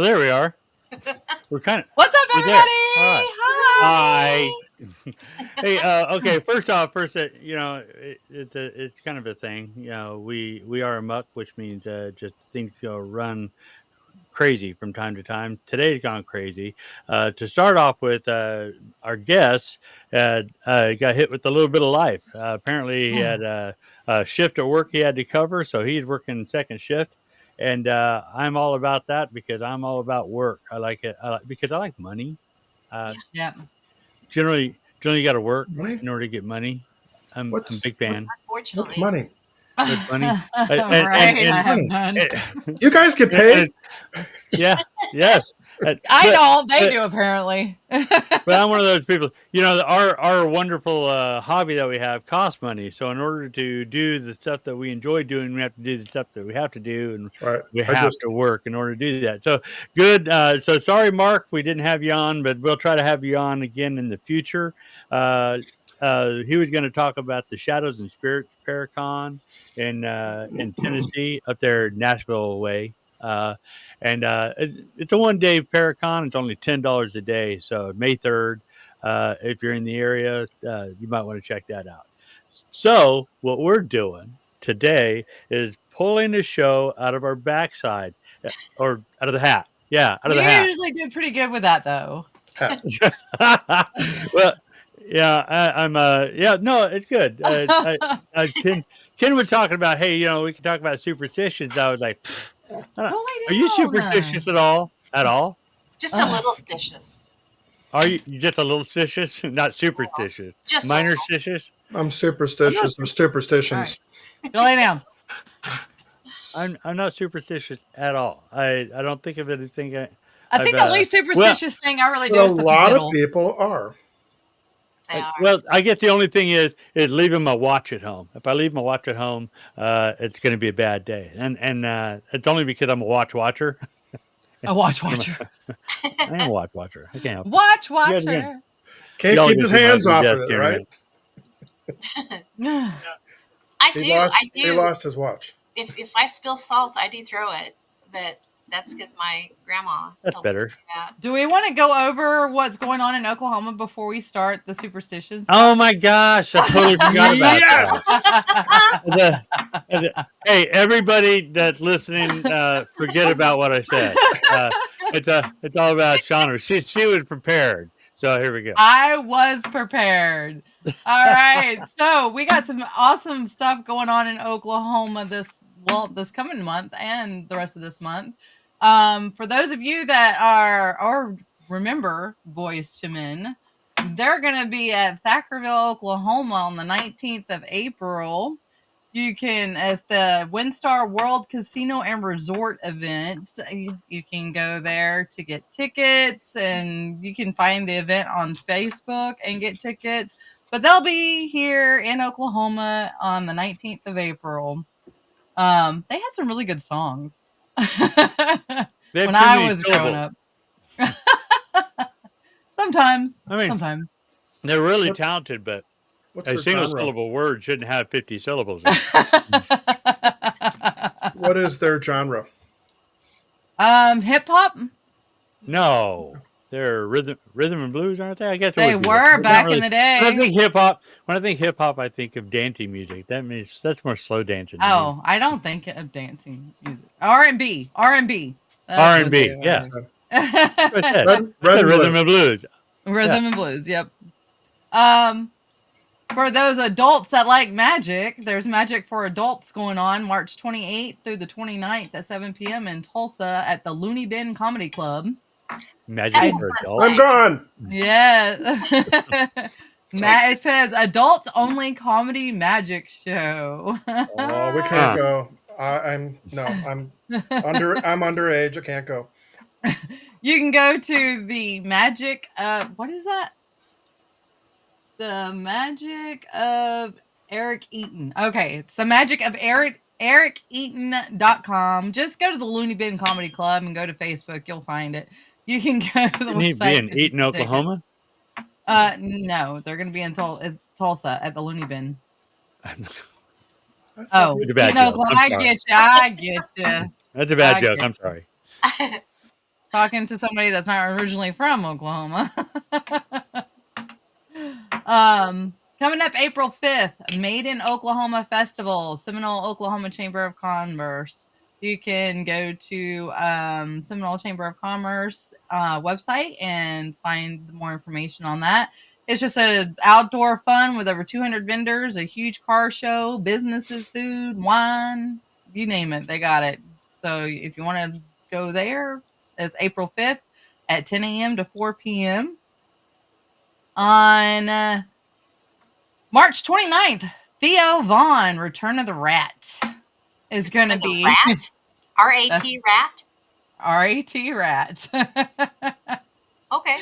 Well, there we are. We're kind of What's up, we're everybody? there. All right. Hi. Hi. Hey. Okay. First off, it's kind of a thing. We are AMOK, which means just things go run crazy from time to time. Today's gone crazy. To start off with, our guest got hit with a little bit of life. Apparently, he had a shift at work he had to cover, so he's working second shift. And I'm all about that because I'm all about work. I like it because I like money. Uh, Yeah. generally, you got to work Money? in order to get money. I'm a What's big fan. what's Unfortunately. money? With money, Right. I have Money. none. You guys get paid? yeah, yes. I But don't. They but do apparently. But I'm one of those people. Our wonderful hobby that we have costs money. So in order to do the stuff that we enjoy doing, we have to do the stuff that we have to do, and Right. we I have just to work in order to do that. So good. So sorry, Mark, we didn't have you on, but we'll try to have you on again in the future. He was going to talk about the Shadows and Spirits Paracon in Tennessee, up there, Nashville way. And it's a 1 day Paracon. It's only $10 a day. So May 3rd, if you're in the area, you might want to check that out. So what we're doing today is pulling the show out of our backside, or out of the hat. Yeah, out of You the hat. usually do pretty good with that, though. Well, yeah, yeah, no, it's good. Ken was talking about, hey, we can talk about superstitions. I was like, Go are you lay superstitious down. at all? At all? Just a little stitious. Are you just a little stitious? Not Well, superstitious. just a Minor little. stitious? I'm I'm not. superstitious of All right. superstitions. Go lay down. I'm not superstitious at all. I don't think of anything. I I've think the least well, superstitious thing I really But do a is the lot of fiddle. people are. They are. well, I guess the only thing is leaving my watch at home. If I leave my watch at home, it's going to be a bad day, and it's only because I'm a watch watcher. A watch I'm watcher. I am a watch watcher. I can't help it. Watch You guys are gonna, watcher. Can't y'all are keep gonna his see hands my off desk of it, here in a right? minute. I He do. lost. I He do. lost his watch. If I spill salt, I do throw it. But that's because my grandma That's told me to better. do that. Do we want to go over what's going on in Oklahoma before we start the superstition Oh stuff? my gosh, I totally forgot about that. Yes. Hey, everybody that's listening, forget about what I said. It's all about Shauna. She was prepared. So here we go. I was prepared. All right. So we got some awesome stuff going on in Oklahoma this coming month and the rest of this month. For those of you that are or remember Boys to Men, they're gonna be at Thackerville, Oklahoma on the 19th of April. You can, as the WinStar World Casino and Resort event, you can go there to get tickets, and you can find the event on Facebook and get tickets. But they'll be here in Oklahoma on the 19th of April. They had some really good songs They have when too I many was growing syllables. up. Sometimes. I mean, Sometimes. they're really What's talented, but what's a their single genre? syllable word shouldn't have 50 syllables in it. What is their genre? Hip hop. No, they're rhythm and blues, aren't they? I guess it They would be that. were It's not back in really. the When I day. think hip hop, I think of dancing music. That's more slow dancing to me. Oh, I don't think of dancing music. R&B. R&B. That's what R&B, they yeah. are. That's what I said. Red, I red said and rhythm blue. and blues. Rhythm and blues. Yep. For those adults that like magic, there's Magic for Adults going on March 28th through the 29th at 7 p.m. in Tulsa at the Looney Bin Comedy Club. Magic That's a for fun adults. I'm gone. Yeah. It says adults only comedy magic show. Oh, we can't go. I'm underage. I can't go. You can go to the magic. What is that? The magic of Eric Eaton. Okay, it's the magic of EricEaton.com. Just go to the Looney Bin Comedy Club and go to Facebook. You'll find it. You can go to the Didn't he be website. in Eaton, Oklahoma? No, they're going to be in Tulsa at the Looney Bin. That's Oh, It's a bad Eaton, joke. Oklahoma. I'm I sorry. get you. I get you. That's a bad I joke. get I'm sorry. Talking to somebody that's not originally from Oklahoma. Coming up April 5th, Made in Oklahoma Festival, Seminole, Oklahoma Chamber of Commerce. You can go to Seminole Chamber of Commerce website and find more information on that. It's just a outdoor fun with over 200 vendors, a huge car show, businesses, food, wine, you name it, they got it. So if you want to go there, it's April 5th at 10 a.m. to 4 p.m. On March 29th, Theo Vaughn, Return of the Rat, is going to be rat. R-A-T rat. R-A-T rat. Okay.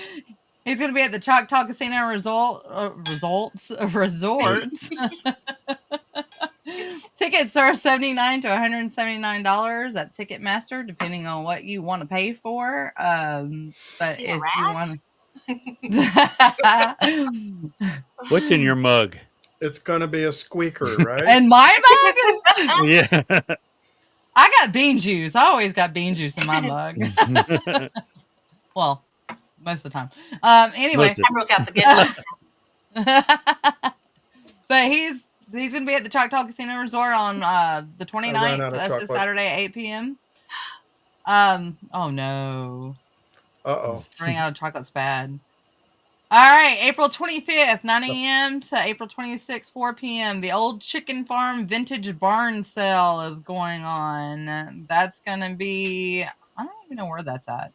He's going to be at the Choctaw Casino Resorts. Tickets are $79 to $179 at Ticketmaster, depending on what you want to pay for. But See if a you rat? want, What's in your mug? It's gonna be a squeaker, right? and my mug, Yeah. I got bean juice. I always got bean juice in my mug. Well, most of the time. Anyway, Most of I broke out the good stuff. but he's gonna be at the Choctaw Casino Resort on the 29th. ran out of That's this chocolate. Saturday at 8 p.m. Oh no. Uh-oh. Running out of chocolate's bad. All right, April 25th, 9 a.m. to April 26th, 4 p.m. The Old Chicken Farm Vintage Barn Sale is going on. That's going to be, I don't even know where that's at.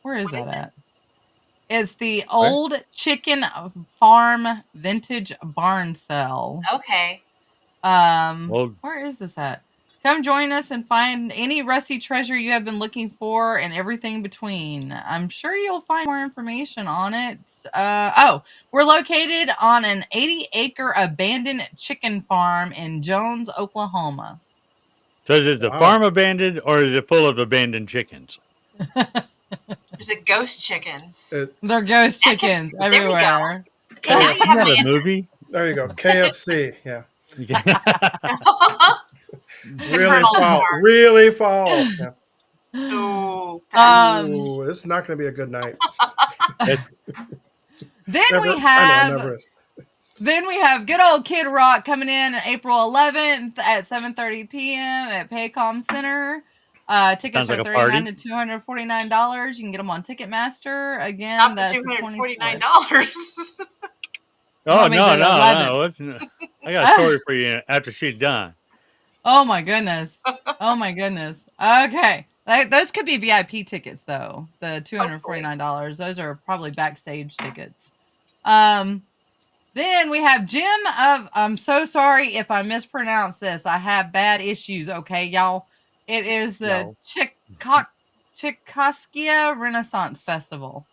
Where is What that is it? at? It's the Old Chicken Farm Vintage Barn Sale. Okay. Well, Where is this at? Come join us and find any rusty treasure you have been looking for and everything between. I'm sure you'll find more information on it. We're located on an 80-acre abandoned chicken farm in Jones, Oklahoma. so is the Wow. farm abandoned or is it full of abandoned chickens? There's a ghost chickens. They're ghost chickens There we go. everywhere. Okay, now you Isn't have that my a movie? There you go. KFC. Yeah. The Really Colonel's fall. Farm. Really fall. Yeah. Ooh. Ooh, it's not going to be a good night. Then Never, we I have know, never is. Then we have good old Kid Rock coming in April 11th at 7:30 p.m. at Paycom Center. Tickets Sounds like are a party. $39 to $249. You can get them on Ticketmaster. Again, Not for that's the $249. 24th. Oh, Want me no, to no, 11? no. I got a story for you after she's done. Oh my goodness. Oh my goodness. Okay. Those could be VIP tickets though. The $249. Those are probably backstage tickets. Then we have Jim of, I'm so sorry if I mispronounce this. I have bad issues, okay, y'all. It is the Chickaskia Renaissance Festival.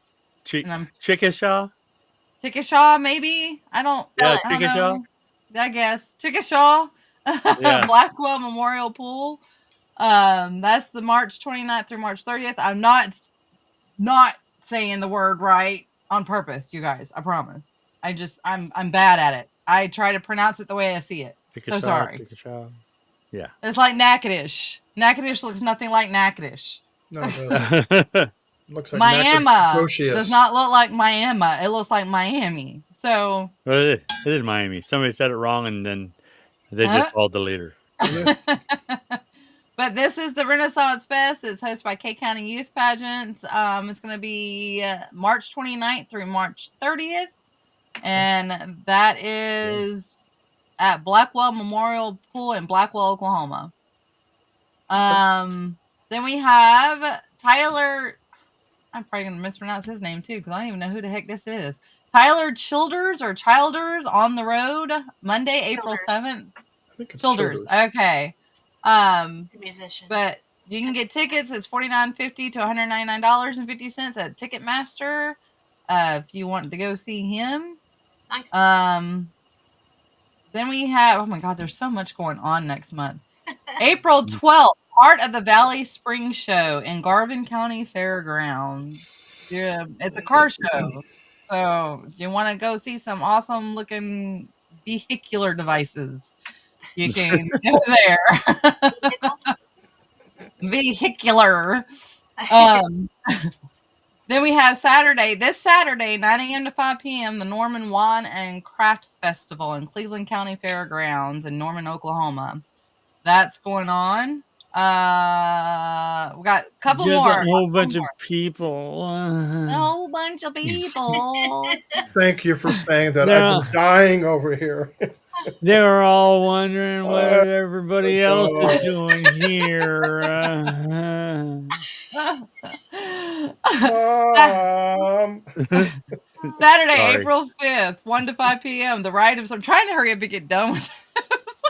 Chickashaw? Chickashaw, maybe? I don't Yeah, I don't Chickashaw. know. I guess. Chickashaw. Yeah. Blackwell Memorial Pool. That's the March 29th through March 30th. I'm not saying the word right on purpose, you guys. I promise. I'm bad at it. I try to pronounce it the way I see it. So sorry. Chickashaw. Yeah. It's like Natchitoches. Natchitoches looks nothing like Natchitoches. No, it doesn't. Looks like Miami Nacogdoches. does not look like Miami. It looks like Miami. So Well, it is Miami. Somebody said it wrong and then they just called the leader. But this is the Renaissance Fest. It's hosted by K County Youth Pageants. It's going to be March 29th through March 30th. And that is at Blackwell Memorial Pool in Blackwell, Oklahoma. Then we have Tyler. I'm probably going to mispronounce his name too because I don't even know who the heck this is. Tyler Childers on the road Monday, April 7th. I think it's Childers. Childers. Okay. He's a musician. But you can get tickets. It's $49.50 to $199.50 at Ticketmaster. If you want to go see him. Nice. Then we have, oh my God, there's so much going on next month. April 12th, Heart of the Valley Spring Show in Garvin County Fairgrounds. Yeah, it's a car show. So if you want to go see some awesome looking vehicular devices, you can go there. Vehicular. Then we have Saturday, this Saturday, 9 a.m. to 5 p.m., the Norman Wine and Craft Festival in Cleveland County Fairgrounds in Norman, Oklahoma. That's going on. We got a couple Just more. a whole bunch of people. A whole bunch of people. Thank you for saying that. I've They're, been dying over here. they're all wondering what Oh, everybody else is doing here. Mom. Saturday, Sorry. April 5th, 1 to 5 p.m. The Rite of... I'm trying to hurry up and get done with this.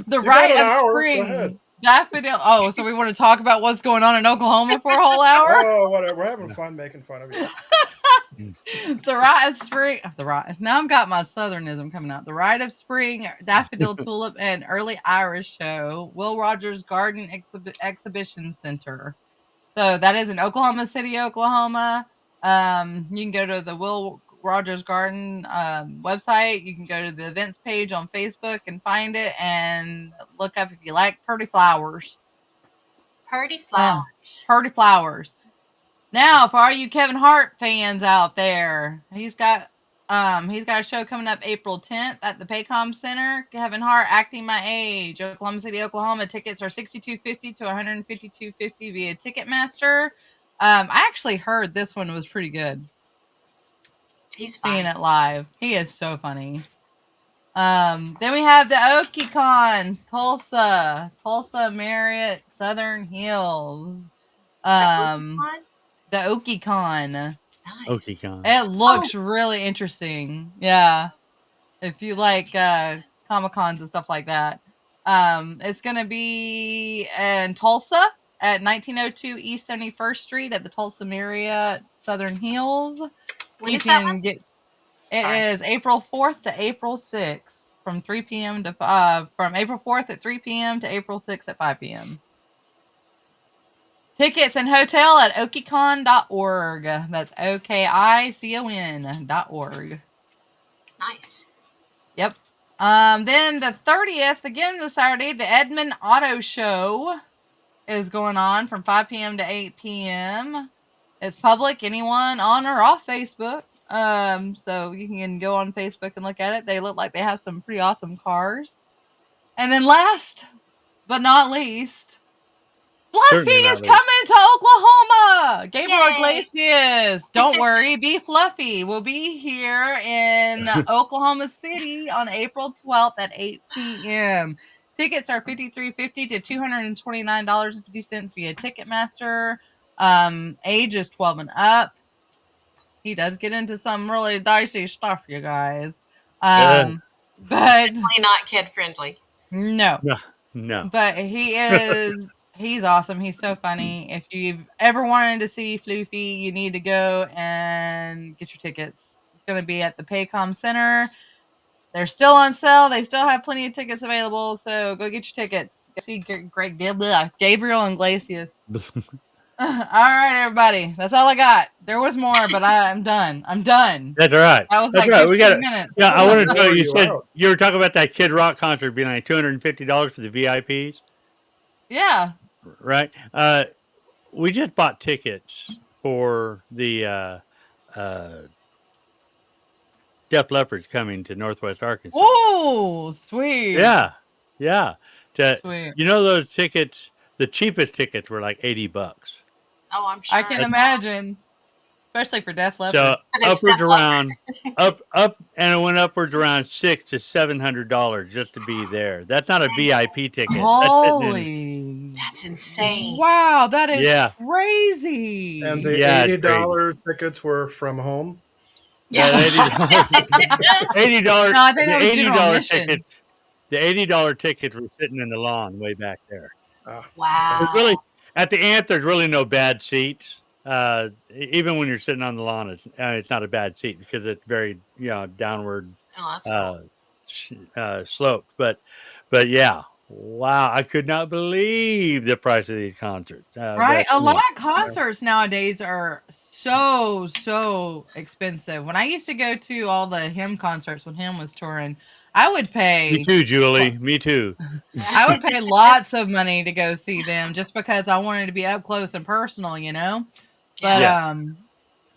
The You got Rite an of hour. Go Spring ahead. Daffodil. Oh, so we want to talk about what's going on in Oklahoma for a whole hour? Oh, whatever. We're having fun making fun of you. The Rite of Spring. The Rite. Now I've got my Southernism coming out. The Rite of Spring, Daffodil Tulip, and Early Irish Show, Will Rogers Garden Exhibition Center. So that is in Oklahoma City, Oklahoma. You can go to the Will Rogers Garden website. You can go to the events page on Facebook and find it and look up if you like pretty flowers. Pretty flowers. Pretty flowers. Now, for all you Kevin Hart fans out there, he's got a show coming up April 10th at the Paycom Center. Kevin Hart, Acting My Age, Oklahoma City, Oklahoma. Tickets are $62.50 to $152.50 via Ticketmaster. I actually heard this one was pretty good. He's funny. Seeing it live, he is so funny. Then we have the A.M.O.K Tulsa Marriott Southern Hills. The A.M.O.K. Nice. OkeyCon. It looks really interesting. Yeah. If you like Comic Cons and stuff like that. It's going to be in Tulsa at 1902 East 71st Street at the Tulsa Marriott Southern Hills. When You is that can one? get Sorry. is April 4th to April 6th from 3 p.m. to from April 4th at 3 p.m. to April 6th at 5 p.m. Tickets and hotel at okicon.org. That's okicon.org. Nice. Yep. Then the 30th, again this Saturday, the Edmond Auto Show is going on from 5 p.m. to 8 p.m. It's public, anyone on or off Facebook. So you can go on Facebook and look at it. They look like they have some pretty awesome cars. And then last but not least, Fluffy Certainly not is least. coming to Oklahoma. Gabriel Yay. Iglesias. Don't worry, be Fluffy. We'll be here in Oklahoma City on April 12th at 8 p.m. Tickets are $53.50 to $229.50 via Ticketmaster. Age is 12 and up. He does get into some really dicey stuff, you guys. But Definitely not kid friendly. no. No. But he's awesome. He's so funny. If you've ever wanted to see Floofy, you need to go and get your tickets. It's going to be at the Paycom Center. They're still on sale. They still have plenty of tickets available. So go get your tickets. See Gabriel Iglesias. All right, everybody. That's all I got. There was more, but I'm done. I'm done. That's all right. That was That's like right. 15 minutes. Yeah, I want to tell you. You Wore you said out. you were talking about that Kid Rock concert being like $250 for the VIPs, Yeah. right? We just bought tickets for the Def Leppard's coming to Northwest Arkansas. Oh, sweet. Yeah. Sweet. You know those tickets? The cheapest tickets were like $80. Oh, I'm sure. I can imagine, especially for Def Leppard. So But it's upwards Def around up, and it went upwards around $600 to $700 just to be there. That's not a VIP ticket. Holy! That's insane. Wow, that is Yeah. crazy. And the Yeah, it's $80 tickets were from home. Yeah, $80. No, I think that The was general $80 admission. tickets. The $80 tickets were sitting in the lawn way back there. Wow. There's really at the Ant. There's really no bad seats. Even when you're sitting on the lawn, it's not a bad seat because it's very downward Oh, that's cool. sloped. But yeah, wow! I could not believe the price of these concerts. Right? But, A lot of concerts nowadays are so expensive. When I used to go to all the him concerts when him was touring, I would Me pay. too, Julie. Me too. I would pay lots of money to go see them just because I wanted to be up close and personal, you know. But Yeah.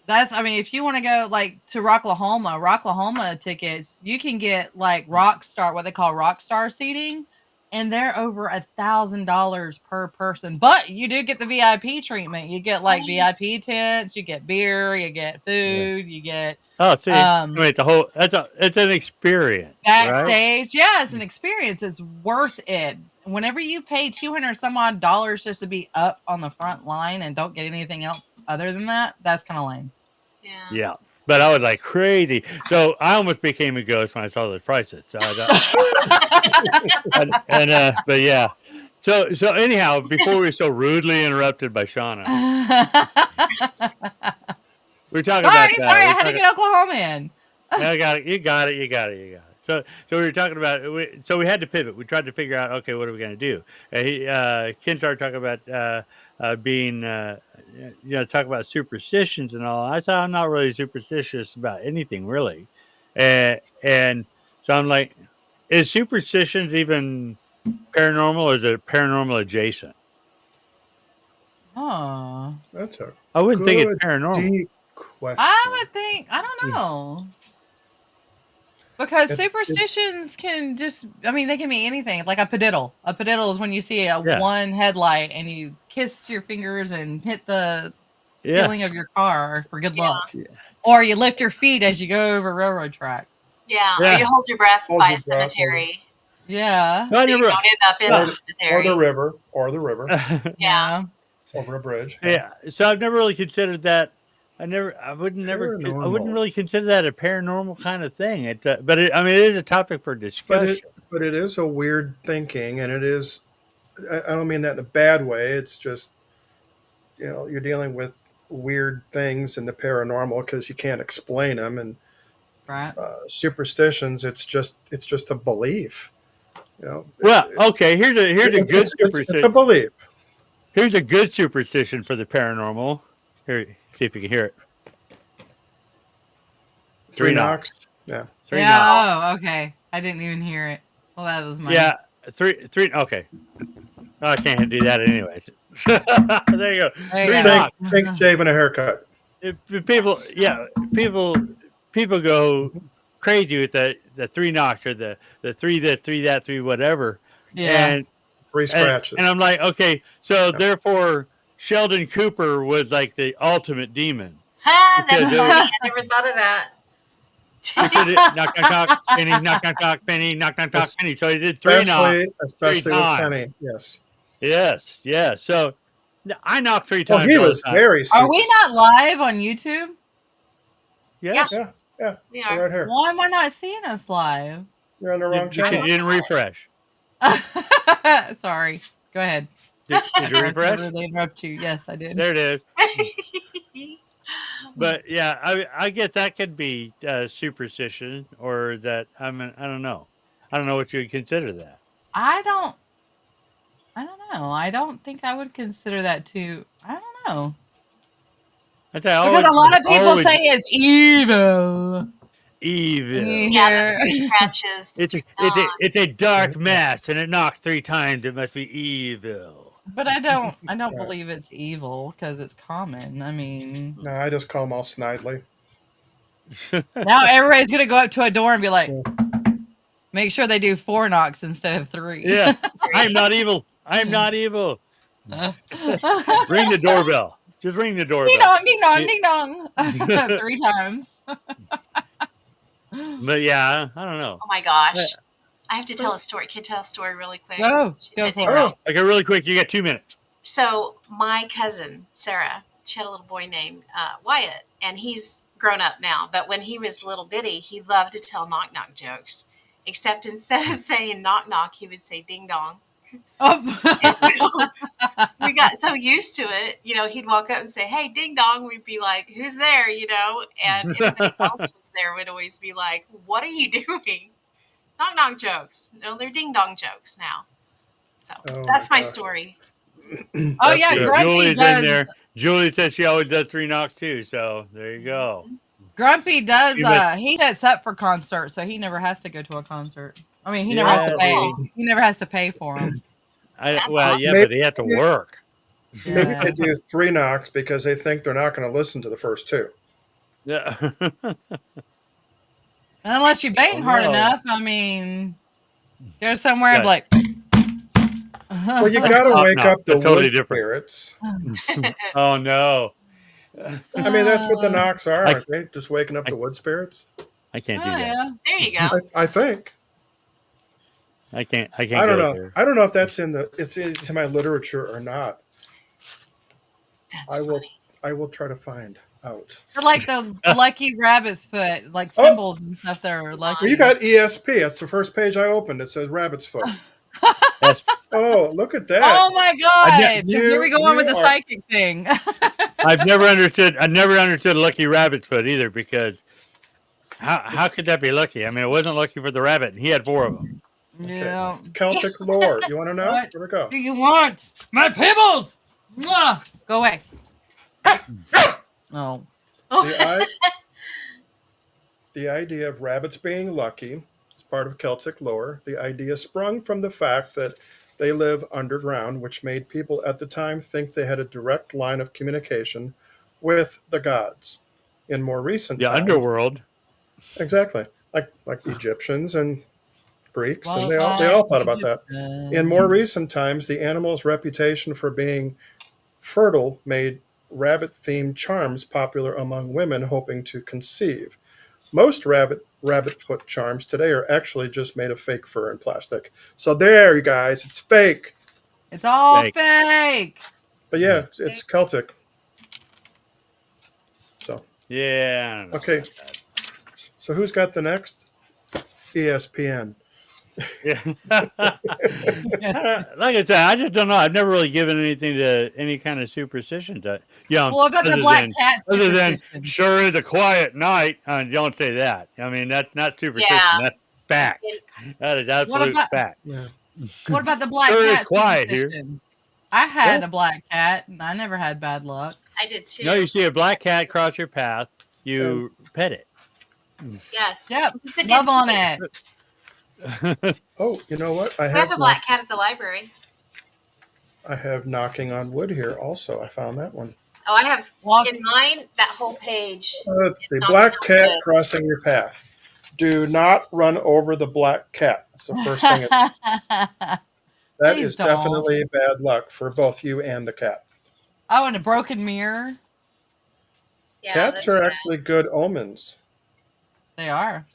that's, I mean, if you want to go like to Rocklahoma tickets, you can get like what they call Rockstar seating, and they're over $1,000 per person. But you do get the VIP treatment. You get like VIP tents, you get beer, you get food, you get Oh, see, I mean, it's an experience, right? backstage. Yeah, it's an experience. It's worth it. Whenever you pay 200 some odd dollars just to be up on the front line and don't get anything else other than that, that's kind of lame. Yeah. Yeah. But I was like crazy. So I almost became a ghost when I saw those prices. So I thought, but yeah. So anyhow, before we were so rudely interrupted by Shauna, we were talking about Sorry, we're I had to talking, get Oklahoma in. I got it. You got it. So we were talking about. So we had to pivot. We tried to figure out. Okay, what are we going to do? Ken started talking about being, talk about superstitions and all. I said I'm not really superstitious about anything really, and so I'm like, is superstitions even paranormal, or is it paranormal adjacent? Oh, That's a I wouldn't think it's good, paranormal. deep I question. would think, I don't know. Because It, it, superstitions can just, I mean, they can be anything. Like a padiddle. A padiddle is when you see a Yeah, one headlight and you kiss your fingers and hit the yeah, ceiling of your car for good Yeah. luck. Or you lift your feet as you go over railroad tracks. Yeah. Or yeah. you hold your breath hold by your a breath, cemetery Yeah. No, I so you never. don't end up in Well, the or the cemetery. river, Yeah. Yeah. over a bridge. Yeah. Yeah, so I've never really considered that. I wouldn't Paranormal, really consider that a paranormal kind of thing. I mean, it is a topic for but discussion. it is a weird thinking, and it is. I don't mean that in a bad way. It's just you're dealing with weird things in the paranormal because you can't explain them, and Right. superstitions. It's just a belief. You know, Well, okay, here's a good it's a superstition. belief. Here's a good superstition for the paranormal. Here, see if you can hear it. Three Three knocks. knocks. Yeah. Three knocks. Yeah. Oh, okay. I didn't even hear it. Well, that was mine. Yeah, three. Okay, I can't do that anyways. There you go. There you Three go. Think, knocks. think shave and a haircut. If people, yeah, people go crazy with the three knocks, or the three that three that three whatever, Yeah. and Three and scratches. I'm like, okay, so Yeah. therefore Sheldon Cooper was like the ultimate demon Ha, because that's it funny. was, I never thought of that. because it knock knock knock penny knock penny knock penny. So he did three knocks three Especially with times. Penny. Yes. Yes, yes. So I knock three Well, times he all the was time. very Are we super. not live on YouTube? Yes, Yeah. Yeah. We We're are. right here. Why am I not seeing us live? You're on the wrong because you channel. didn't refresh. Sorry. Go ahead. Did I you tried to refresh? rudely interrupt you. Yes, I did. There it is. But yeah, I guess that could be superstition, or that I don't know. I don't know what you would consider that. I don't know. I don't think I would consider that too. I don't know. I tell you, Because a lot of people always say it's evil. And you evil. Yeah, the hear three scratches, the three knocks. It's a dark mass, and it knocks three times. It must be evil. but I don't Yeah. believe it's evil because it's common. I mean, No, I just call them all snidely. now everybody's gonna go up to a door and be like, Yeah. make sure they do 4 knocks instead of 3. Yeah, I'm not evil. I'm not evil. Ring the doorbell. Just ring the Ding doorbell. dong, ding dong, ding dong. 3 times. But yeah, I don't know. Oh my gosh. I have to tell a story. Can I tell a story really quick? Go She for said, it. Oh, Okay, really quick. You got 2 minutes. So my cousin Sarah, she had a little boy named Wyatt, and he's grown up now. But when he was little bitty, he loved to tell knock knock jokes. Except instead of saying knock knock, he would say ding dong. And Oh. so we got so used to it. He'd walk up and say, "Hey, ding dong." We'd be like, "Who's there?" And anybody else was there would always be like, "What are you doing?" Knock knock jokes. No, they're ding dong jokes now. So Oh that's my my gosh. story. Oh That's yeah, good. Grumpy Julie's in does. there. Julie says she always does 3 knocks too. So there you go. Grumpy does. He went- He sets up for concerts, so he never has to go to a concert. I mean, he never has to Yeah, pay. they- He never has to pay for them. That's well, yeah, Maybe, but he had to work. maybe Yeah. they do 3 knocks because they think they're not going to listen to the first 2. Yeah. Unless you bang hard no. enough, I mean, go somewhere and be Yeah. like. Well, you got to Oh, wake no, up the they're totally wood different. spirits. Oh no. I mean, that's what the knocks are, I- aren't they? Just waking up the wood spirits. I can't do Oh, that. yeah. There you go. I think. I can't I don't go know. there. I don't know if that's it's in my literature or not. That's I will. funny. I will try to find out. They're like the lucky rabbit's foot, like Oh. symbols and stuff that are lucky. Well, you got ESP. That's the first page I opened. It says rabbit's foot. That's, Oh, look at that. Oh my god! you- Here we go on with the you are- psychic thing. I've never understood Lucky Rabbit's foot either, because how could that be lucky? I mean, it wasn't lucky for the rabbit, and he had 4 of them. Yeah. Celtic lore. You want to know? What? Here we go. Do you want my pibbles? Mwah! Go away. Oh. The idea of rabbits being lucky is part of Celtic lore. The idea sprung from the fact that they live underground, which made people at the time think they had a direct line of communication with the gods. In more recent The times, underworld. exactly, like Egyptians and Greeks, and they all thought about that. In more recent times, the animal's reputation for being fertile made rabbit-themed charms popular among women hoping to conceive. Most rabbit foot charms today are actually just made of fake fur and plastic. So there, you guys, it's fake. It's all Fake. fake. But yeah, it's Celtic. So Yeah. I don't know Okay. about that. so who's got the next? ESPN. Yeah. Like I said, I just don't know. I've never really given anything to any kind of superstition to. Well, what about the other black than- cat Other than superstition? sure is a quiet night. Don't say that. I mean, that's not superstition. Yeah. That's fact. That is absolute about- fact. Yeah. What about the black Sure is cat quiet here. superstition? I had What? a black cat, and I never had bad luck. I did too. No, you see a black cat cross your path, you pet it. Yes. Yep. It's a good Love on point. it. Oh, you know what? We have a black cat at the library. I have knocking on wood here also. I found that one. Oh, I have Walk- in mine that whole page. Let's see. Knocking Black on cat wood. crossing your path. Do not run over the black cat. That's the first thing. That Please is don't. definitely bad luck for both you and the cat. Oh, and a broken mirror. Yeah, Cats that's are right. actually good omens. They are.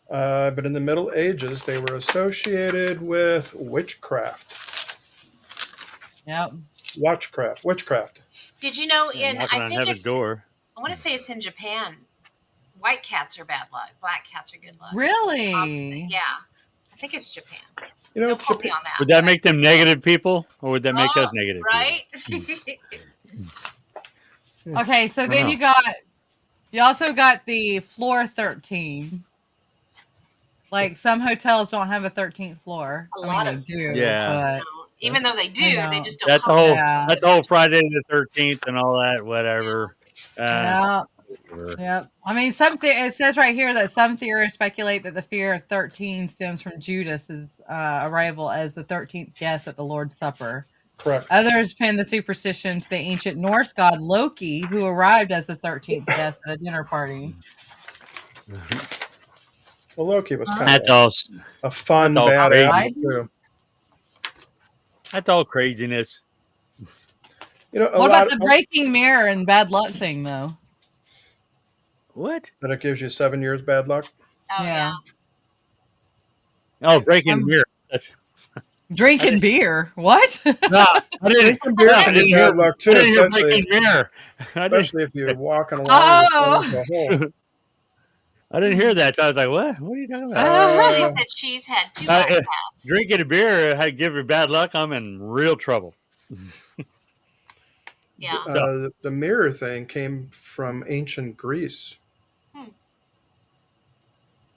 But in the Middle Ages, they were associated with witchcraft. Yep. Witchcraft. Did you know in knocking I on think heaven's it's door. I want to say it's in Japan. White cats are bad luck. Black cats are good luck. Really? Opposite. Yeah. I think it's Japan. You know, Don't quote me on that. Would that make them negative people, or would that make Oh, us negative? right? Okay, so then you also got the floor 13. Like some hotels don't have a 13th floor. A I lot mean, of- they do. Yeah. No, even though they do, I they know. just don't. That's the call whole. it. Yeah. That's the whole Friday the 13th and all that. Whatever. Yeah. Yep. I mean, it says right here that some theorists speculate that the fear of 13 stems from Judas's arrival as the 13th guest at the Lord's Supper. correct. Others pin the superstition to the ancient Norse god Loki, who arrived as the 13th guest at a dinner party. Well, Loki was kind That's of all. a fun that's all bad crazy. apple too. That's all craziness. You know, What about the breaking mirror and bad luck thing, though? What? that it gives you 7 years bad luck. Oh yeah. Oh, breaking I'm- beer. That's, Drinking beer? What? no, I didn't. Beer I can didn't be hear. bad luck I too, didn't hear especially, breaking beer. I didn't. especially if you're walking along Oh. and fall into a hole. I didn't hear that. So I was like, "What? What are you talking about?" Lily Uh, said she's had 2 black cats. Drinking a beer had give her bad luck. I'm in real trouble. Yeah. The mirror thing came from ancient Greece.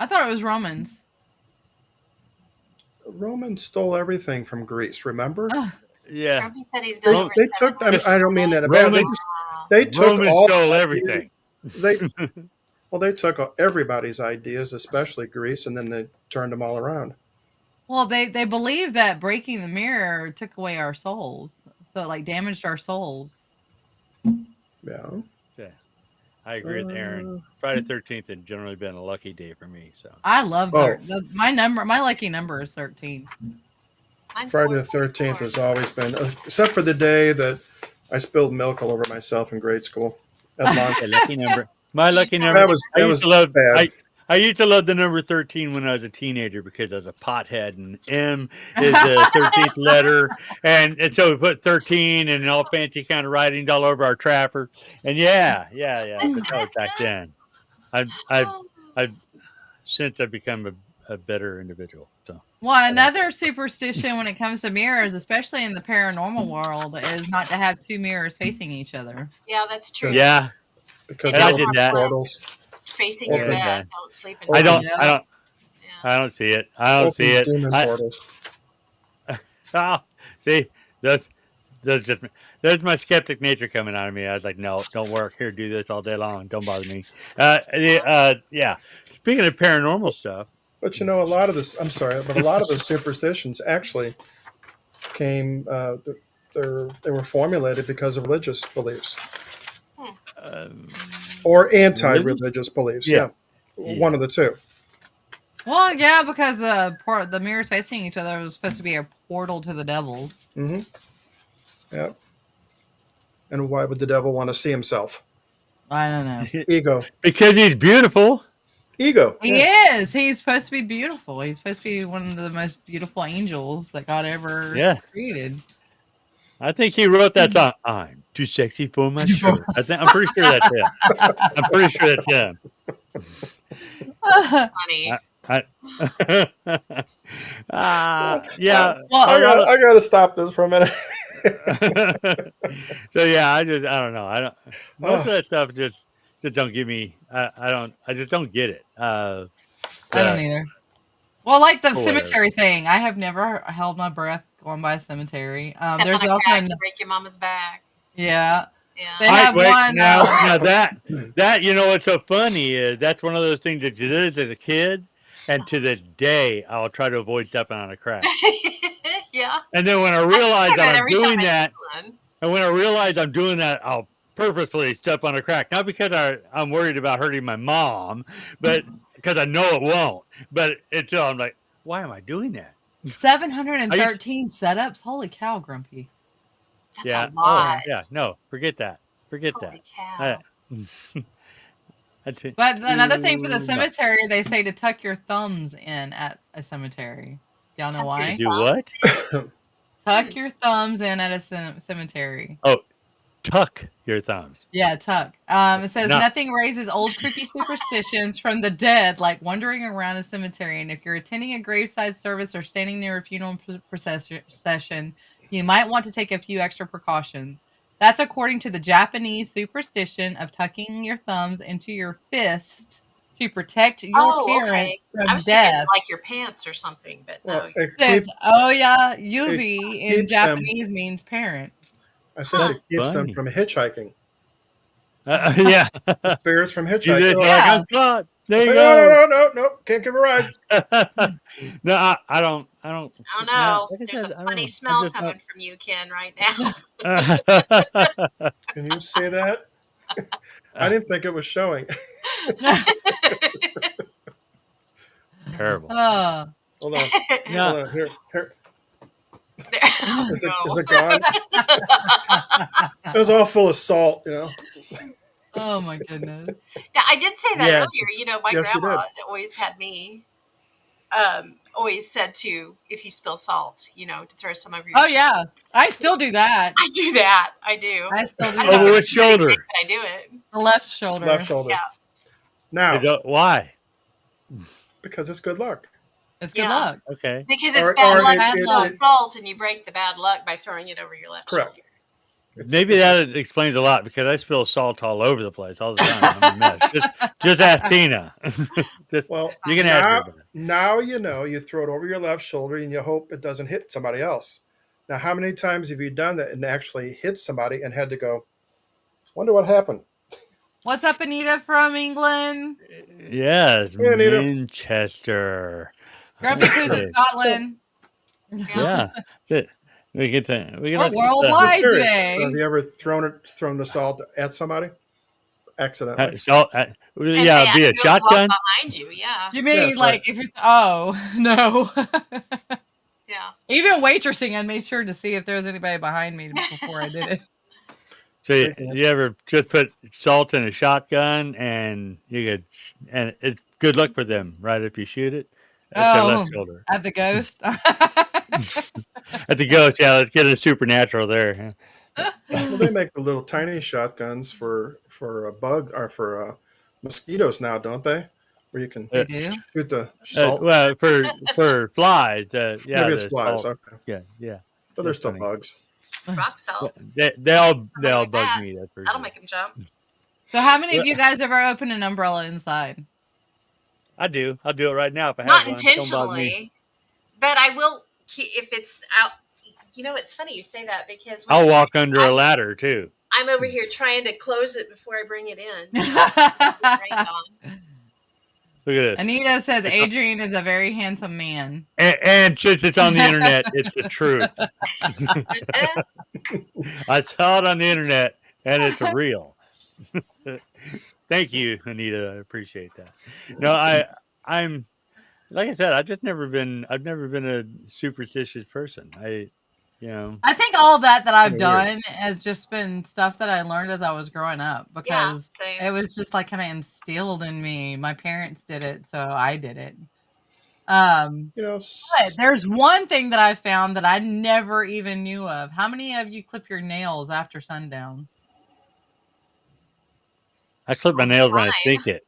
I thought it was Romans. Romans stole everything from Greece. Remember? Yeah, Grumpy said he's They, done over they 7 took. I don't mean that. Bad. Romans- Wow. They took Romans all. stole everything. They Well, they took everybody's ideas, especially Greece, and then they turned them all around. Well, they believe that breaking the mirror took away our souls, so it like damaged our souls. Yeah. Yeah, I agree with Aaron. Uh, Friday 13th has generally been a lucky day for me. So I love Oh. my number. My lucky number is 13. Mine's Friday the 444. 13th has always been, except for the day that I spilled milk all over myself in grade school at lunch. yeah, lucky number. My You lucky start number. with That was bad. I used to love the number 13 when I was a teenager because I was a pothead, and M is the 13th letter, and so we put 13 and all fancy kind of writings all over our trapper, and yeah. But that was back then. I've since I've become a better individual. So Well, another superstition when it comes to mirrors, especially in the paranormal world, is not to have two mirrors facing each other. Yeah, that's true. yeah, Because and it I opens did that. portals. Facing Yeah, your I did bed. that. Don't sleep in I Open, don't. front. I Yeah. don't. Yeah. I don't see it. I don't see opens it. demon portals. Oh, see, that's just there's my skeptic nature coming out of me. I was like, no, don't work here. Do this all day long. Don't bother me. Yeah. Speaking of paranormal stuff, But a lot of this, I'm sorry, but a lot of the superstitions actually came, they were formulated because of religious beliefs um, or anti religious. religious beliefs. Yeah, Yeah. One yeah. of the two. Well, yeah, because the mirrors facing each other was supposed to be a portal to the devil. Hmm. Yeah. And why would the devil want to see himself? I don't know. Ego. Because he's beautiful. Ego. He Yeah. is. He's supposed to be beautiful. He's supposed to be one of the most beautiful angels that God ever Yeah, created. I think he wrote that song. I'm too sexy for my shirt. I'm pretty sure that's him. I'm pretty sure that's him. Funny. I, yeah. Well, A lot I got to stop this for a minute. so yeah, I don't know. I don't. Most of Oh, that stuff just don't give me. I don't. I just don't get it. I don't The either. Well, like the or whatever. cemetery thing, I have never held my breath going by a cemetery. Step There's on a also crack and break your mama's back. yeah, Yeah. they have Wait one. now that what's so funny is that's one of those things that you did as a kid, and to this day I'll try to avoid stepping on a crack. Yeah. And then when I I realize do that I'm every time doing I that, see one. and when I realize I'm doing that, I'll purposefully step on a crack. Not because I'm worried about hurting my mom, but because I know it won't. But I'm like, why am I doing that? 713 setups. Holy cow, Grumpy. That's Yeah. a Oh, lot. yeah. No, forget that. Forget Holy that. cow. That's it. But another thing for the Too much. cemetery, they say to tuck your thumbs in at a cemetery. Y'all know Tuck your why? Do what? Tuck your thumbs in at a cemetery. Oh, tuck your thumbs. Yeah, tuck. It says No. nothing raises old creepy superstitions from the dead like wandering around a cemetery. And if you're attending a graveside service or standing near a funeral procession, you might want to take a few extra precautions. That's according to the Japanese superstition of tucking your thumbs into your fist to protect your Oh, parents okay. I from was thinking death. like your pants or something, but no. well, it Says, keeps, oh yeah, yubi in keeps them, Japanese means parent. I think Huh. it keeps them Funny. from hitchking. Yeah. The spirits from You hitchhiking. just Oh, like, Yeah. I'm caught. There it's you like, no, go. no, can't give a ride. No, I don't. I don't No, know. like I There's said, a I don't funny know. smell I coming from you, Ken, right now. just Can you say that? I didn't think it was showing. terrible. Hold on. No, Hold on. Here. There Is you it go. gone? It was all full of salt, Oh my goodness. Yeah, I did say that Yes. earlier. My Yes, you grandma did. always had me, always said to, if you spill salt, to throw some over your Oh shoulder. yeah, I still do that. I do that. I do. I still do I don't over think that. which it's a good thing, shoulder? but I do it. The left shoulder. Left shoulder. Yeah. Now, Why? because it's good luck. It's good Yeah. luck. Okay. Because it's Or- bad or luck it- to it- spill it- salt and you break the bad luck by throwing it over your left Correct. shoulder. Maybe that explains a lot because I spill salt all over the place all the time. I'm a mess. Just ask Tina. Well, you can ask her about it. now you throw it over your left shoulder and you hope it doesn't hit somebody else. Now, how many times have you done that and actually hit somebody and had to go, wonder what happened? What's up, Anita from England? Yes, Yeah, Anita. Manchester. Grumpy Poo's in Okay. Scotland. Yeah. That's it. We get We're let's I'm worldwide serious. today. Have you ever thrown the salt at somebody accidentally? so If yeah, they be a accidentally walk shotgun. behind you, yeah. You Yeah, mean so like if you're no. Yeah. Even waitressing, I made sure to see if there was anybody behind me before I did it. So speaking of, you ever just put salt in a shotgun and and it's good luck for them, right? If you shoot it at their left Oh, shoulder. at the ghost. At the ghost, yeah, let's get a supernatural there. well, they make the little tiny shotguns for a bug or for mosquitoes now, don't they? Where you can They Uh, do. shoot the salt. well, for flies, yeah, Maybe it's the flies. salt, Okay, yeah, but they're that's still funny. bugs. Rock Yeah, salt. they Something all like bug that. me. That's for That'll sure. make them jump. So, how many of Well, you guys ever open an umbrella inside? I do. I'll do it right now if I have Not one. Don't bother me. intentionally, but I will if it's out. You know, it's funny you say that because when I'll it's walk under a I'm ladder too. I'm over here trying to close it before I bring it in. It's rained on. Look at this. Anita says It's on- Adrian is a very handsome man. and since it's on the internet, it's the truth. I saw it on the internet, and it's real. Thank you, Anita. I appreciate that. No, I'm like I said, I've never been a superstitious person. I think all that I've Kinda weird. done has just been stuff that I learned as I was growing up Yeah, because same. it was just like kind of instilled in me. My parents did it, so I did it. But there's one thing that I found that I never even knew of. How many of you clip your nails after sundown? I clip my All the nails when I think time.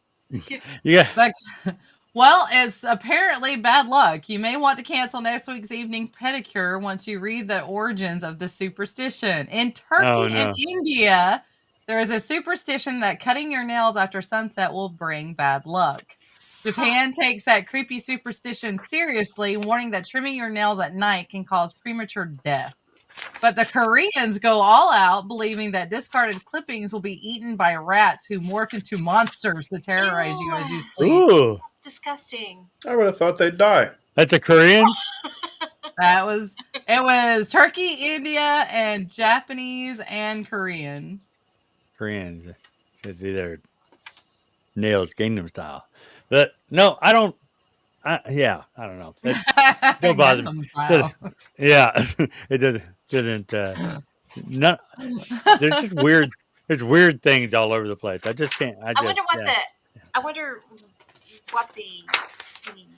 it. Yeah. But well, it's apparently bad luck. You may want to cancel next week's evening pedicure once you read the origins of the superstition. In Oh Turkey and no. India, there is a superstition that cutting your nails after sunset will bring bad luck. Japan takes that creepy superstition seriously, warning that trimming your nails at night can cause premature death. But the Koreans go all out, believing that discarded clippings will be eaten by rats who morph into monsters to terrorize you as you Ew, sleep. Ooh, that's disgusting. I would have thought they'd die. that's a Korean. It was Turkey, India, and Japanese and Korean. Koreans. It's either nails Gangnam style, but no, I don't. Yeah, I don't know. Don't bother me. Gangnam style. Yeah, it didn't. No, there's just weird. There's weird things all over the place. I just can't. I wonder what the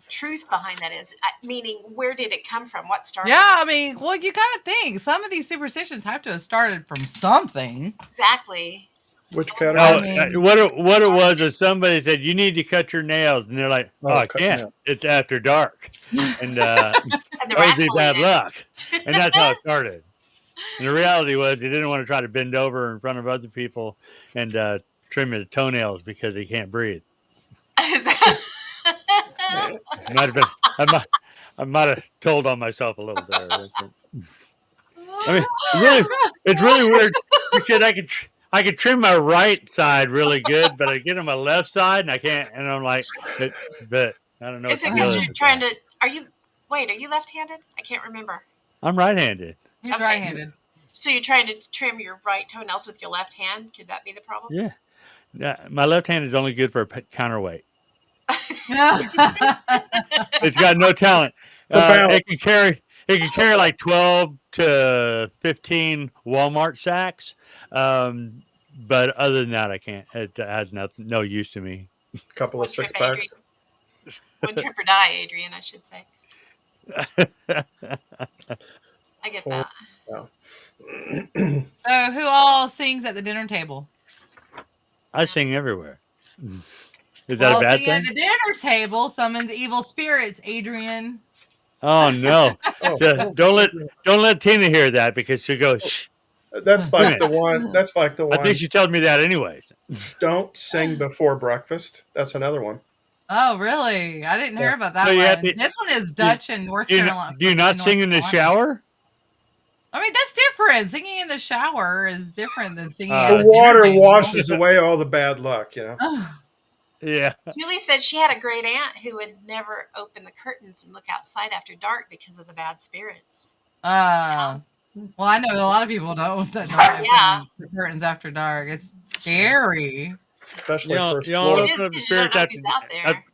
truth behind that is. Meaning, where did it come from? What started? Yeah, I mean, well, you gotta think some of these superstitions have to have started from something. Exactly. Which Oh, category? what it was is somebody said you need to cut your nails, and they're like, "Oh, I cut can't. nails. It's after dark," and And the that would rats be will bad eat luck. it. And that's how it started. And the reality was he didn't want to try to bend over in front of other people and trim his toenails because he can't breathe. Might have been. I might have told on myself a little there. I mean, it's really weird because I could trim my right side really good, but I get on my left side and I can't. And I'm like, but I don't know what Is the it deal because is you're with trying that. to? Are you left-handed? I can't remember. I'm right-handed. He's Okay. right-handed. So you're trying to trim your right toenails with your left hand? Could that be the problem? Yeah. My left hand is only good for a counterweight. It's got no talent. For balance. It can carry like 12 to 15 Walmart sacks. But other than that, I can't. It has no use to me. Couple One of six trip, packs. One trip or die, Adrian, I should say. I get that. So, who all sings at the dinner table? I sing everywhere. Is that a bad singing at thing? the dinner table summons evil spirits, Adrian. Oh no! Oh, So don't let Tina hear that because she'll go. Shh. that's like the one. That's like the I think one. she tells me that anyways. Don't sing before breakfast. That's another one. Oh, really? I didn't hear about that So you have one. to- This one is Dutch and North Do Carolina. you not North sing in the Carolina. shower? I mean, that's different. Singing in the shower is different than singing Uh, at The the dinner water table. washes away all the bad luck, you know. Yeah. Julie said she had a great aunt who would never open the curtains and look outside after dark because of the bad spirits. Well, I know a lot of people that don't Yeah. open the curtains after dark. It's scary. Especially first You floor. don't It open is up the because you don't spirits know who's out there.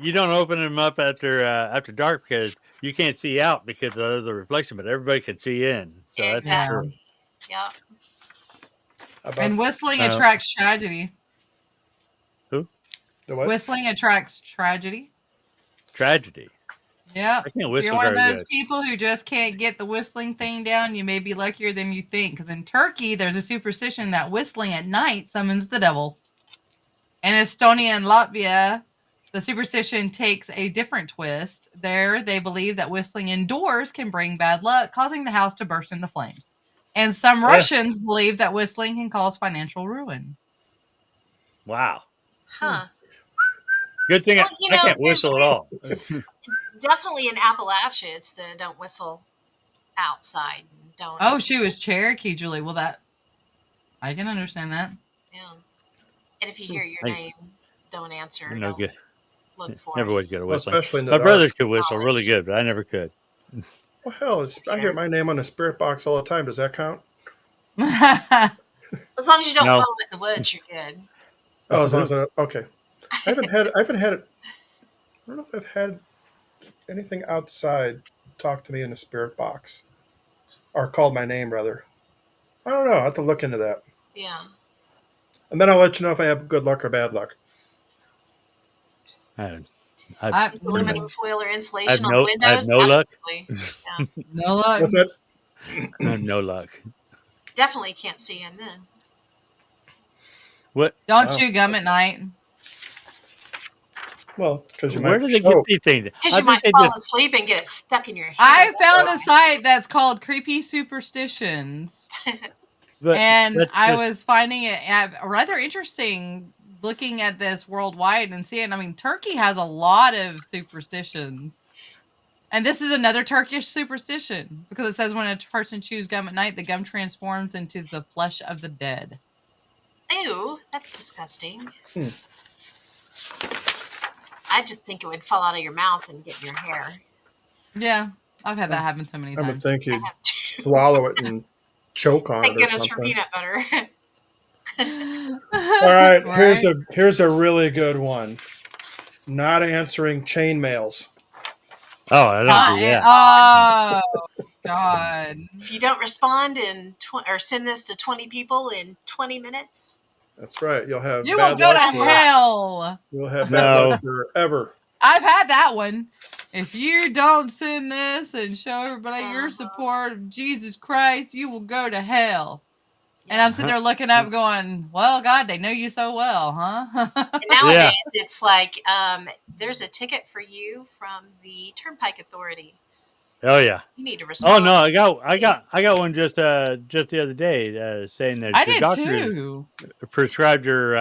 you don't open them up after dark because you can't see out because of the reflection, but everybody can see in. So that's Yeah. true. Exactly. Yep. And whistling Uh, attracts tragedy. Who? The what? Whistling attracts tragedy. Tragedy. Yep. I can't If you're whistle one of very those good. people who just can't get the whistling thing down, you may be luckier than you think. Because in Turkey, there's a superstition that whistling at night summons the devil. In Estonia and Latvia, the superstition takes a different twist. There, they believe that whistling indoors can bring bad luck, causing the house to burst into flames. And some Yeah. Russians believe that whistling can cause financial ruin. Wow. Huh. Good thing Well, I can't whistle at all. Definitely in Appalachia, it's the don't whistle outside. And don't. Oh, she was Cherokee, Julie. Well, that I can understand that. Yeah. And if you hear your I- name, don't answer. No Don't good. look for Never it. was good at Well, whistling. especially in the My dark. brothers could whistle really Knowledge. good, but I never could. Well, hell, I hear my name on the spirit box all the time. Does that count? As long as you don't No. follow it in the woods, you're good. Oh, as long as okay. I haven't had it. I don't know if I've had anything outside talk to me in the spirit box or called my name rather. I don't know. I will have to look into that, Yeah. and then I'll let you know if I have good luck or bad luck. It's aluminum foil or I have insulation on no windows. luck. Absolutely. Yeah. No luck. What's that? I have no luck. Definitely can't see in then. What? Don't Wow. chew gum at night. Well, because you Where might do they get choke. these things? Because I you think might they fall just asleep and get it stuck in your head. I found a site that's called Creepy Superstitions. but And that's I just- was finding it rather interesting looking at this worldwide and seeing, I mean, Turkey has a lot of superstitions. And this is another Turkish superstition because it says when a person chews gum at night, the gum transforms into the flesh of the dead. Ew, that's disgusting. I just think it would fall out of your mouth and get in your hair. Yeah, I've had that happen so many I would times. think I you'd have to. swallow it and choke on Thank it or goodness for something. peanut butter. All right, Right? here's a really good one. Not answering chain mails. Oh, I don't do that. Oh, God. If you don't respond or send this to 20 people in 20 minutes, That's right. You'll have You will bad go to luck. hell. You'll have No. bad luck forever. I've had that one. If you don't send this and show everybody your support of Jesus Christ, you will go to hell. And I'm sitting there looking up going, well, God, they know you so well, huh? and nowadays it's like there's a ticket for you from the Turnpike Authority. Oh yeah. You need to Oh respond. no, I got one just the other day saying that I your did doctor too. prescribed your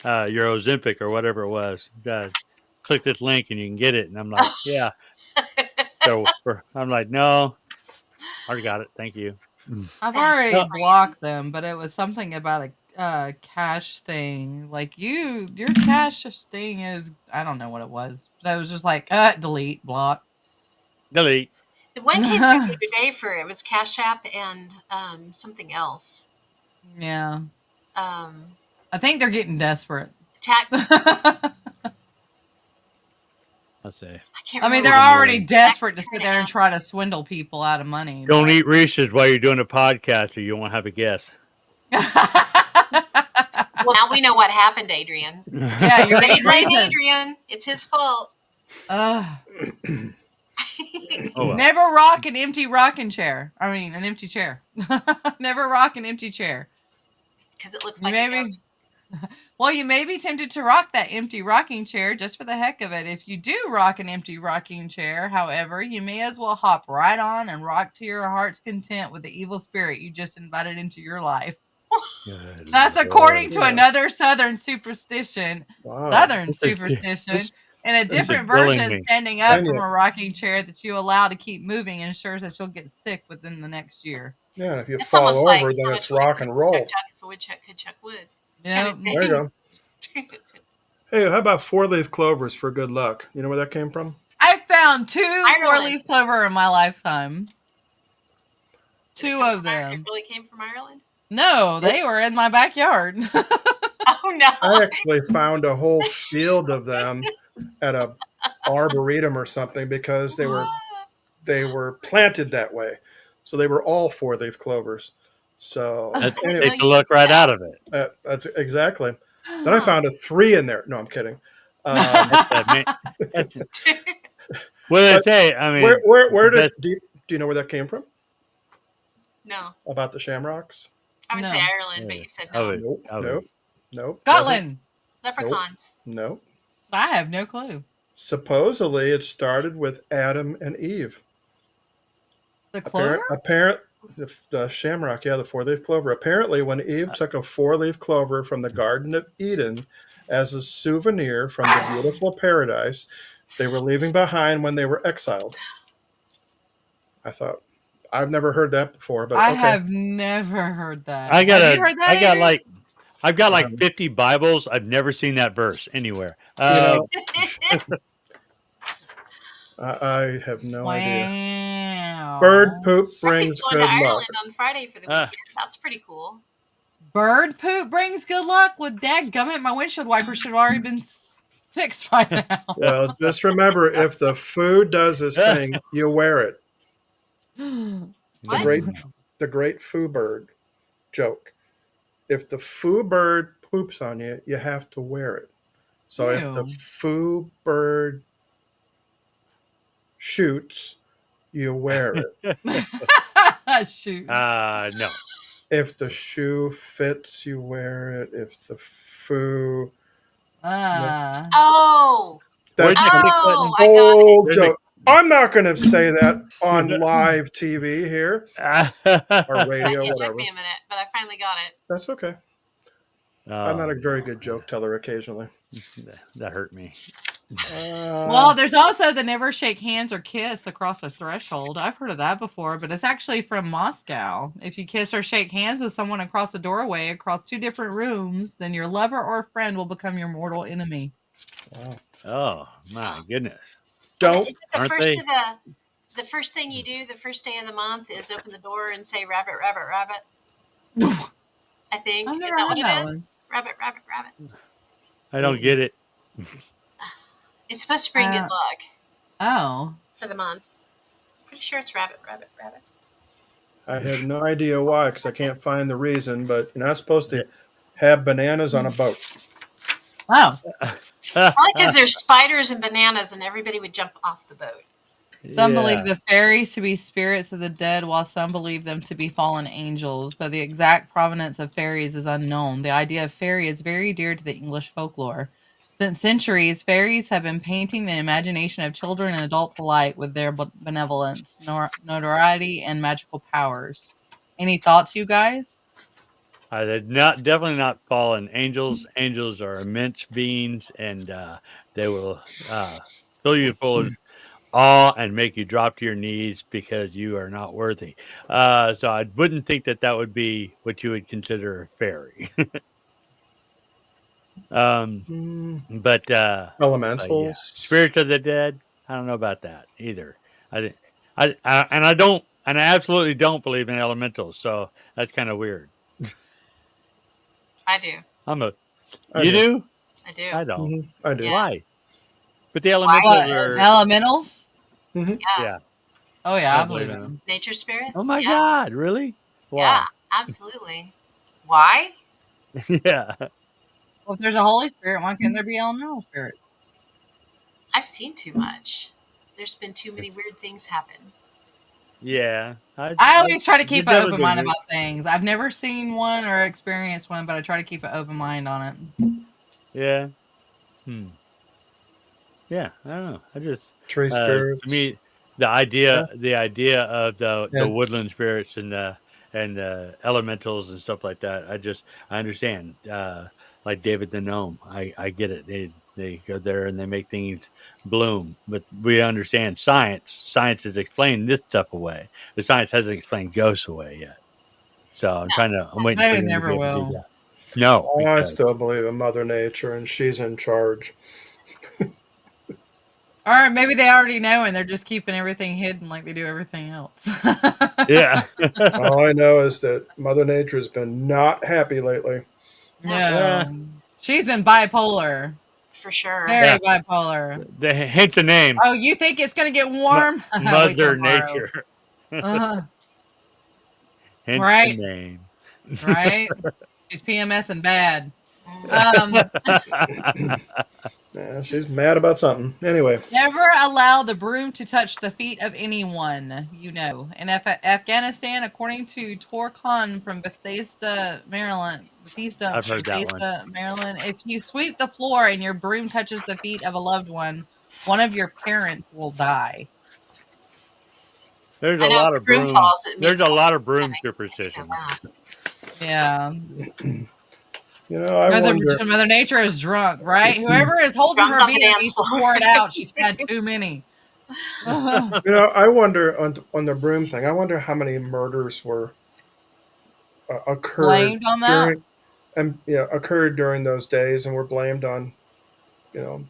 Ozempic or whatever it was. Click this link and you can get it. And I'm like, yeah. So I'm like, no, already got it. Thank you. I've That's already crazy. blocked them, but it was something about a cash thing. Like your cash thing is, I don't know what it was, but I was just like, delete, block. Delete. The one came through the other day for it was Cash App and something else. Yeah. I I think they're getting desperate. Let's see. I can't I mean, remember they're what already it desperate to was. sit there and try to swindle people out of money. Don't eat Reese's while you're doing a podcast or you won't have a guest. Well, now we know what happened, Adrian. Yeah, you're They eating blame Reese's. Adrian. It's his fault. Oh, well. Never rock an empty rocking chair. I mean, an empty chair. Never rock an empty chair. Because it looks You like may a be- ghost. Well, you may be tempted to rock that empty rocking chair just for the heck of it. If you do rock an empty rocking chair, however, you may as well hop right on and rock to your heart's content with the evil spirit you just invited into your life. That's according to another Southern superstition. Wow. Southern superstition. In a This is different killing version, me. standing up And from you, a rocking chair that you allow to keep moving ensures that she'll get sick within the next year. yeah, if you It's fall almost like over, then how it's much would it rock cost and to roll. chuck if a woodchuck could chuck wood. Yep. There you go. Hey, how about 4-leaf clovers for good luck? You know where that came from? I found 2 Ireland. 4-leaf clover in my lifetime. Did it 2 come of from It them. really came from Ireland? No, they were in my backyard. Oh, no. I actually found a whole field of them at a arboretum or something because they were planted that way, so they were all 4-leaf clovers. So That I didn't know anyway, takes a you look did right that. out of it. that's exactly. Then I Huh. found a 3 in there. No, I'm kidding. That's the main. That's what But they say. I where mean, where did that's do you know where that came from? No. About the shamrocks? I would say No. Ireland, but you said I no. would, Nope, I would. nope, nope. Scotland. Nope, Leprechauns. nope. I have no clue. Supposedly, it started with Adam and Eve. The clover? Apparent the shamrock, yeah, the 4-leaf clover. Apparently, when Eve took a 4-leaf clover from the Garden of Eden as a souvenir from the beautiful paradise they were leaving behind when they were exiled. I thought, I've never heard that before, but I okay. have never heard that. I got Have you heard that? I got Adrian? like, I've got like Um, 50 Bibles. I've never seen that verse anywhere. You know, I have no idea. Wow. Bird poop Marcus brings is going good to luck. Ireland on Friday for the weekend. That's pretty cool. Bird poop brings good luck? Well, dadgummit, my windshield wiper should have already been fixed by now. Well, just remember, if the food does this thing, you wear it. The What? great foo bird joke. If the foo bird poops on you, you have to wear it. So if the Ew. foo bird shoots, you wear it. Shoot. No. If the shoe fits, you wear it. If the foo Oh. that's Where's the an click Oh, button? I got it. old There's a- joke. I'm not going to say that on live TV here or It radio, took whatever. me a minute, but I finally got it. That's okay. I'm not a very good joke teller occasionally. That hurt me. Well, there's also the never shake hands or kiss across a threshold. I've heard of that before, but it's actually from Moscow. If you kiss or shake hands with someone across a doorway across 2 different rooms, then your lover or friend will become your mortal enemy. Wow. Oh my goodness. Don't. Is it the Aren't first they? of the first thing you do the first day of the month is open the door and say rabbit, rabbit, rabbit? I think. I've Is never that heard what it that is? one. Rabbit, rabbit, rabbit. I don't get it. It's supposed to bring good luck Oh. for the month. Pretty sure it's rabbit, rabbit, rabbit. I have no idea why because I can't find the reason, but you're not supposed to have bananas on a boat. Oh. Probably because there's spiders and bananas and everybody would jump off the boat. Some believe the fairies to be spirits of the dead, while some believe them to be fallen angels. So the exact provenance of fairies is unknown. The idea of fairy is very dear to the English folklore. Since centuries, fairies have been painting the imagination of children and adults alike with their benevolence, notoriety, and magical powers. Any thoughts, you guys? They're definitely not fallen angels. Angels are immense beings, and they will fill you full of awe and make you drop to your knees because you are not worthy. So I wouldn't think that would be what you would consider a fairy. But Elementals. yeah, spirits of the dead. I don't know about that either. I absolutely don't believe in elementals. So that's kind of weird. I do. You do? I do. I don't. I do. Yeah. Why? But the elementals are. Elementals? Yeah. Oh, yeah, I don't believe believe in them. Nature spirits? Oh my Yeah. God! Really? Why? Yeah, absolutely. Why? Yeah. Well, if there's a Holy Spirit, why can't there be elemental spirits? I've seen too much. There's been too many weird things happen. Yeah. I always try to keep you've an definitely open been mind weird. about things. I've never seen one or experienced one, but I try to keep an open mind on it. Yeah. Yeah. I don't know. I just Tree spirits. to me the idea of the Yeah. woodland spirits and the elementals and stuff like that. I understand. Like David the gnome. I get it. They go there and they make things bloom. But we understand science. Science has explained this stuff away. The science hasn't explained ghosts away yet. So I'm waiting for They them to be never able to do will. that. No, Oh, I because still believe in Mother Nature, and she's in charge. Or maybe they already know and they're just keeping everything hidden like they do everything else. yeah. All I know is that Mother Nature has been not happy lately. Yeah. No. She's been bipolar. For sure. Very Yeah. bipolar. The hence the name. Oh, you think it's gonna get warm? Wait till Mother tomorrow. Nature. Uh, Hence the right, name. right. She's PMS and bad. Mm. Yeah, she's mad about something. Anyway, Never allow the broom to touch the feet of anyone you know. In Afghanistan, according to Tor Khan from Bethesda, Maryland, I've heard that one. Maryland, if you sweep the floor and your broom touches the feet of a loved one of your parents will die. There's I a know if lot the of broom broom. falls, it There's means a lot of something's broom coming. I do know superstitions. that. Yeah. I Mother, wonder. Mother Nature is drunk, right? Whoever is holding Drunk her on the beer dance needs to floor. pour it out. She's had too many. I wonder on the broom thing. I wonder how many murders were occurred Blamed on that? during and occurred during those days and were blamed on you know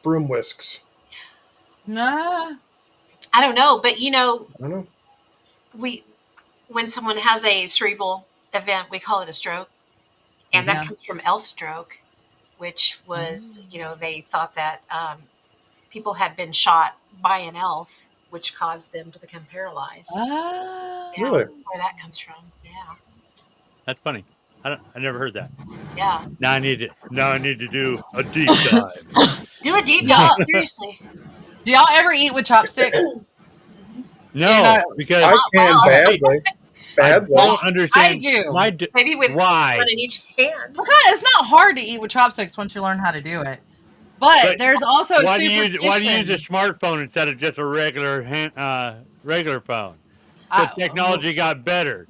broom whisks. Nah. I don't know, but I don't know. we when someone has a cerebral event, we call it a stroke, and that Yeah. comes from elf stroke, which was they thought that people had been shot by an elf, which caused them to become paralyzed. Ah. Yeah, Really? that's where that comes from. Yeah, That's funny. I never heard that. yeah. Now I need to do a deep dive. Do a deep dive. Y'all, Seriously. do y'all ever eat with chopsticks? Mhm. You No, know, because I Not can well. I badly, I badly. don't I understand do. Maybe with why. one in each hand. Because it's not hard to eat with chopsticks once you learn how to do it. But But there's also a why do you use a superstition. smartphone instead of just a regular phone? Because I, technology got better.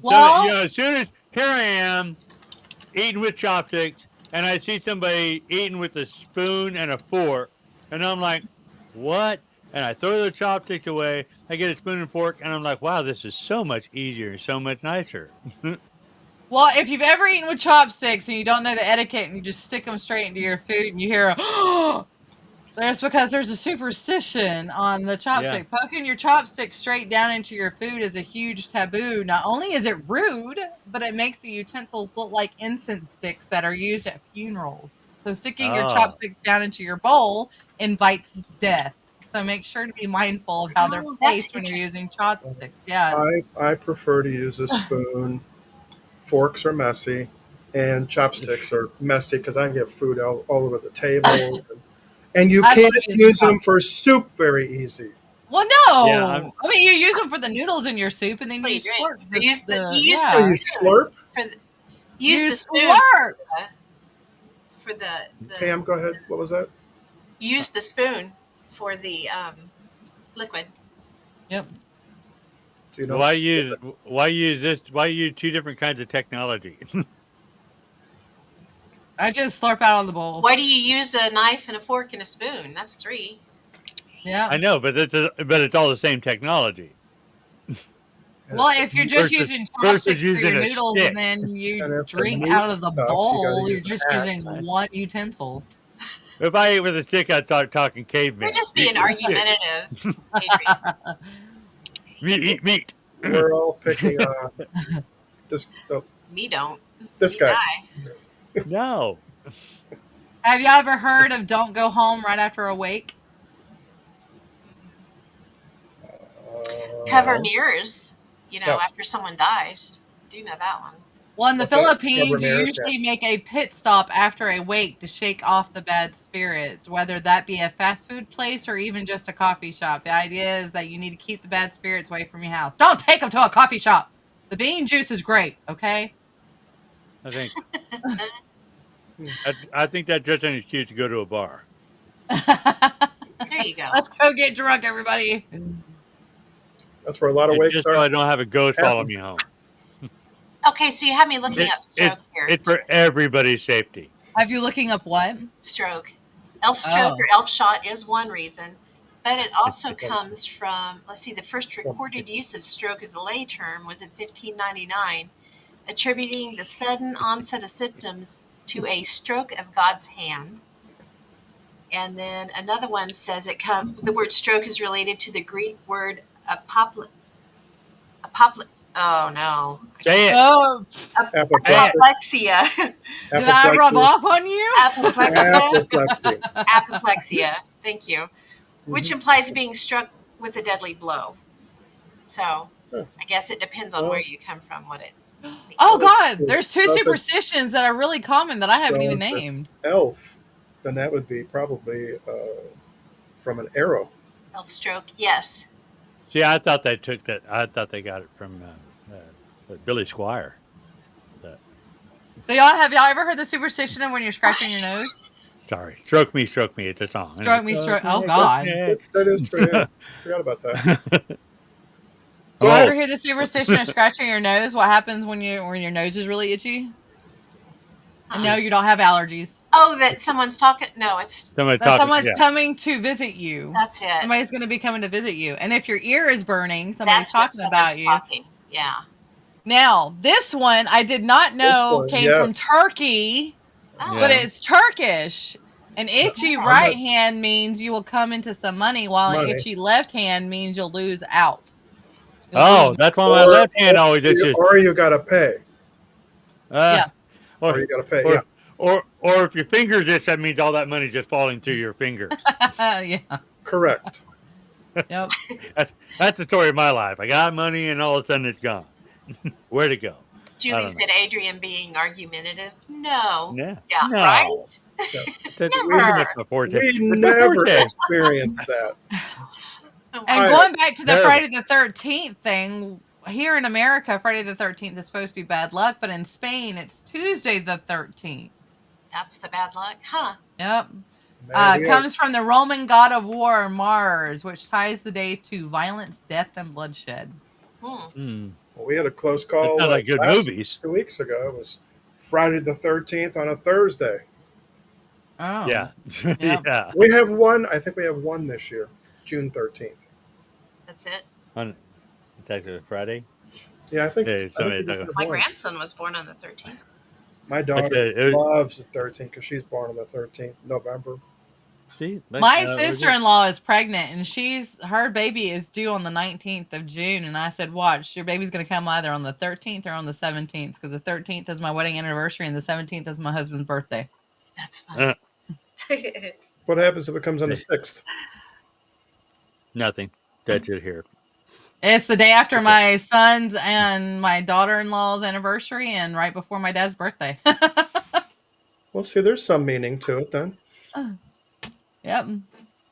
well, As soon as here I am eating with chopsticks, and I see somebody eating with a spoon and a fork, and I'm like, what? And I throw the chopsticks away. I get a spoon and fork, and I'm like, wow, this is so much easier and so much nicer. well, if you've ever eaten with chopsticks and you don't know the etiquette and you just stick them straight into your food and you hear that's because there's a superstition on the Yeah. chopstick. Poking your chopstick straight down into your food is a huge taboo. Not only is it rude, but it makes the utensils look like incense sticks that are used at funerals. So sticking your Oh. chopsticks down into your bowl invites death. So make sure to be mindful of how they're Oh, that's placed when you're interesting. using chopsticks. Yes. I prefer to use a spoon. Forks are messy, and chopsticks are messy because I can get food all over the table. And you I can't love using use them for chopsticks. soup very easy. Well, Yeah, no. I mean, you use them for the noodles in your soup, and then What do you you drink? slurp the, You use the Oh, yeah. you spoon slurp? for the use You the spoon slurp. for the Pam, go ahead. What was that? use the spoon for the liquid. Yep. So you don't why slurp use it. why use this? Why use two different kinds of technology? I just slurp out of the bowl. Why do you use a knife and a fork and a spoon? That's three. Yeah. I know, but it's all the same technology And Well, if, if you're just versus using versus chopsticks for your using a noodles and stick. then you and if the drink out meat's of the tough, you got to bowl, you're use an just using axe. one utensil. If I ate with a stick, I'd start talking We're caveman. just Eat being with a stick. argumentative, Adrian. Meat, eat meat. We're all picking on this. Oh, Me don't. this Me guy. die. No. Have y'all ever heard of don't go home right after a wake? Cover Uh, mirrors. no. After someone dies. I do know that one. Well, in the What's that? Cover Philippines, you mirrors? Yeah. usually make a pit stop after a wake to shake off the bad spirit, whether that be a fast food place or even just a coffee shop. The idea is that you need to keep the bad spirits away from your house. Don't take them to a coffee shop. The bean juice is great, okay? I think I think that's just an excuse to go to a bar. There you go. Let's go get drunk, everybody. That's where a lot of It's wakes just so are I don't have a ghost follow happen. me home. Okay, so you have me looking It, up it stroke here. it's for everybody's safety. Have you looking up what? Stroke. Elf stroke or elf shot is one reason, but it also comes from, let's see, the first recorded use of stroke as a lay term was in 1599, attributing the sudden onset of symptoms to a stroke of God's hand. And then another one says the word stroke is related to the Greek word apopl oh no. Say it. Oh, Apoplexia. did I rub off on you? Apoplexia. Apoplexia. Thank you. Which implies being struck with a deadly blow. So I guess it depends on where you come from, what it means. Oh God, there's two superstitions that are really common that I haven't even if named. it's elf, then that would be probably from an arrow. Elf stroke, yes. See, I thought they took that. I thought they got it from Billy Squire. So have y'all ever heard the superstition of when you're scratching your nose? Sorry, stroke me, it's a song. Stroke me, stroke. Oh God, that is true. Yeah. Forgot about that. You ever hear the superstition of scratching your nose? What happens when your nose is really itchy? And no, you don't have allergies. Oh, that someone's talking. No, it's someone's coming to visit you. That's it. Somebody's going to be coming to visit you, and if your ear is burning, somebody's talking about you. Yeah. Now, this one I did not know came from Turkey, but it's Turkish. An itchy right hand means you will come into some money, while an itchy left hand means you'll lose out. That's why my left hand always itches. Or you got to pay. Yeah. Or you got to pay. Or if your fingers itch, that means all that money just falling through your fingers. Yeah. Correct. Yep. That's the story of my life. I got money and all of a sudden it's gone. Where'd it go? Julie said Adrian being argumentative. No. Yeah. Yeah. No. Right? We never experienced that. And going back to the Friday the 13th thing, here in America, Friday the 13th is supposed to be bad luck, but in Spain, it's Tuesday the 13th. That's the bad luck, huh? Yep. Comes from the Roman god of war, Mars, which ties the day to violence, death, and bloodshed. Well, we had a close call. That's not like good movies. 2 weeks ago, it was Friday the 13th on a Thursday. Oh. Yeah. Yeah. We have one. I think we have one this year, June 13th. That's it. It's actually Friday. Yeah, I think. My grandson was born on the 13th. My daughter loves the 13th because she's born on the 13th, November. See, my sister-in-law is pregnant, and her baby is due on the 19th of June. And I said, watch, your baby's going to come either on the 13th or on the 17th, because the 13th is my wedding anniversary and the 17th is my husband's birthday. That's funny. What happens if it comes on the 6th? Nothing. That's it here. It's the day after my son's and my daughter-in-law's anniversary and right before my dad's birthday. Well, see, there's some meaning to it then. Yep.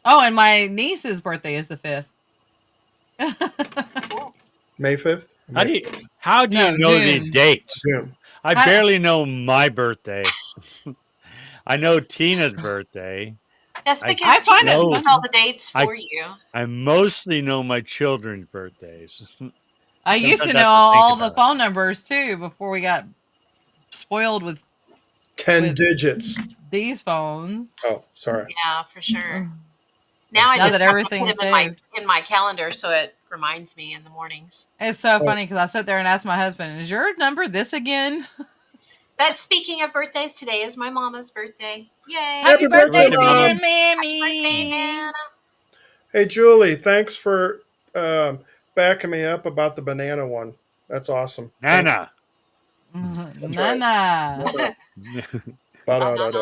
Oh, and my niece's birthday is the 5th. May 5th? How do you know these dates? June. I barely know my birthday. I know Tina's birthday. That's because Tina knows all the dates for you. I mostly know my children's birthdays. I used to know all the phone numbers too before we got spoiled with 10 digits. These phones. Oh, sorry. Yeah, for sure. Now I just put them in my calendar so it reminds me in the mornings. It's so funny because I sit there and ask my husband, "Is your number this again?" But speaking of birthdays, today is my mama's birthday. Yay! Happy birthday to your mammy! Happy birthday, Nana. Hey, Julie, thanks for backing me up about the banana one. That's awesome. Nana. Nana. Banana.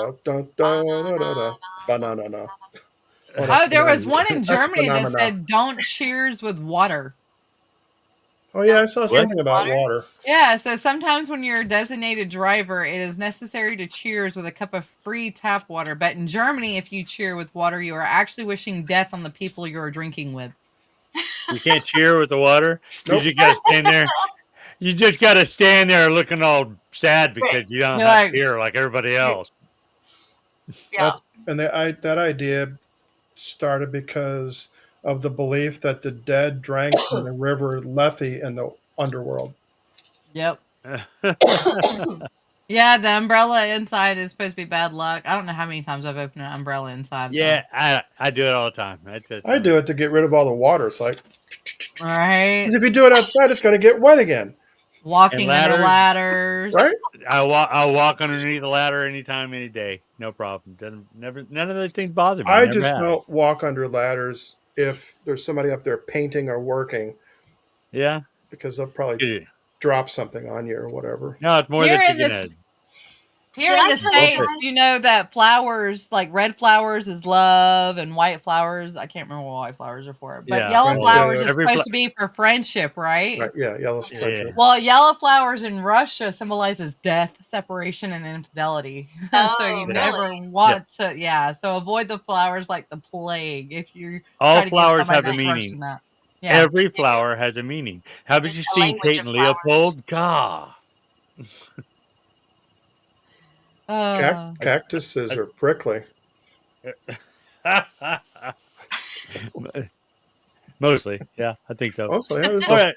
Oh, there was one in Germany that said, "Don't cheers with water." Oh, yeah, I saw something about water. Yeah, so sometimes when you're a designated driver, it is necessary to cheers with a cup of free tap water. But in Germany, if you cheer with water, you are actually wishing death on the people you are drinking with. You can't cheer with the water? Nope. You just got to stand there. You just got to stand there looking all sad because you don't have beer like everybody else. Yeah. That idea started because of the belief that the dead drank from the river Lethe in the underworld. Yep. Yeah, the umbrella inside is supposed to be bad luck. I don't know how many times I've opened an umbrella inside. Yeah, I do it all the time. I do it to get rid of all the water. It's like, All right. because if you do it outside, it's going to get wet again, Walking under ladders? ladders. right? I'll walk underneath the ladder anytime, any day, no problem. None of those things bother me. I Never just have. don't walk under ladders if there's somebody up there painting or working, Yeah. because they'll probably drop something on you or whatever. No, it's more Here that in you're this, gonna. here Did in I the tell you States, guys? you know that flowers, like red flowers is love and white flowers, I can't remember what white flowers are for, but Yeah, yellow Friendship. flowers is every supposed to be for friendship, right? Right? Yeah, yellow Yeah. friendship. Well, yellow flowers in Russia symbolizes death, separation, and infidelity. So Oh, you Yeah. never really? want to, yeah. So avoid the flowers like the plague if you All try to give flowers somebody have a that's meaning. Russian that. Yeah. Every flower has a meaning. Haven't There's you a seen language Kate of and flowers. Leopold? God. Cactuses are prickly. Mostly, yeah, I think so. Also, yeah, there's All a right,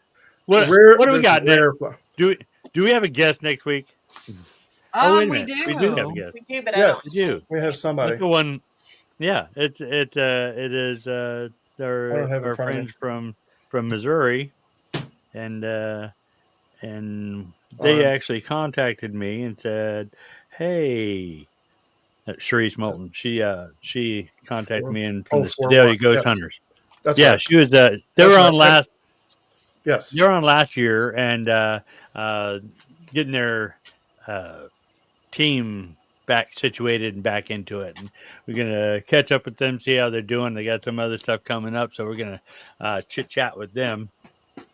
what do we there's got next? rare flower. Do we have a guest next week? Oh, wait a We minute, we do have a do. guest. We do, but I Yes, don't. We do. we have That's somebody. the one. Yeah, it is I don't have it in our front of me. friends from Missouri, and they Um, actually contacted me and said, "Hey." Sharice Moulton. She contacted four, me in from oh, the 4-1. Sedalia Ghost Yes, Hunters. that's Yeah, right. she was. They That's were right. on last. Yes. They were on last year and getting their team back situated and back into it. And we're gonna catch up with them, see how they're doing. They got some other stuff coming up, so we're gonna chit chat with them.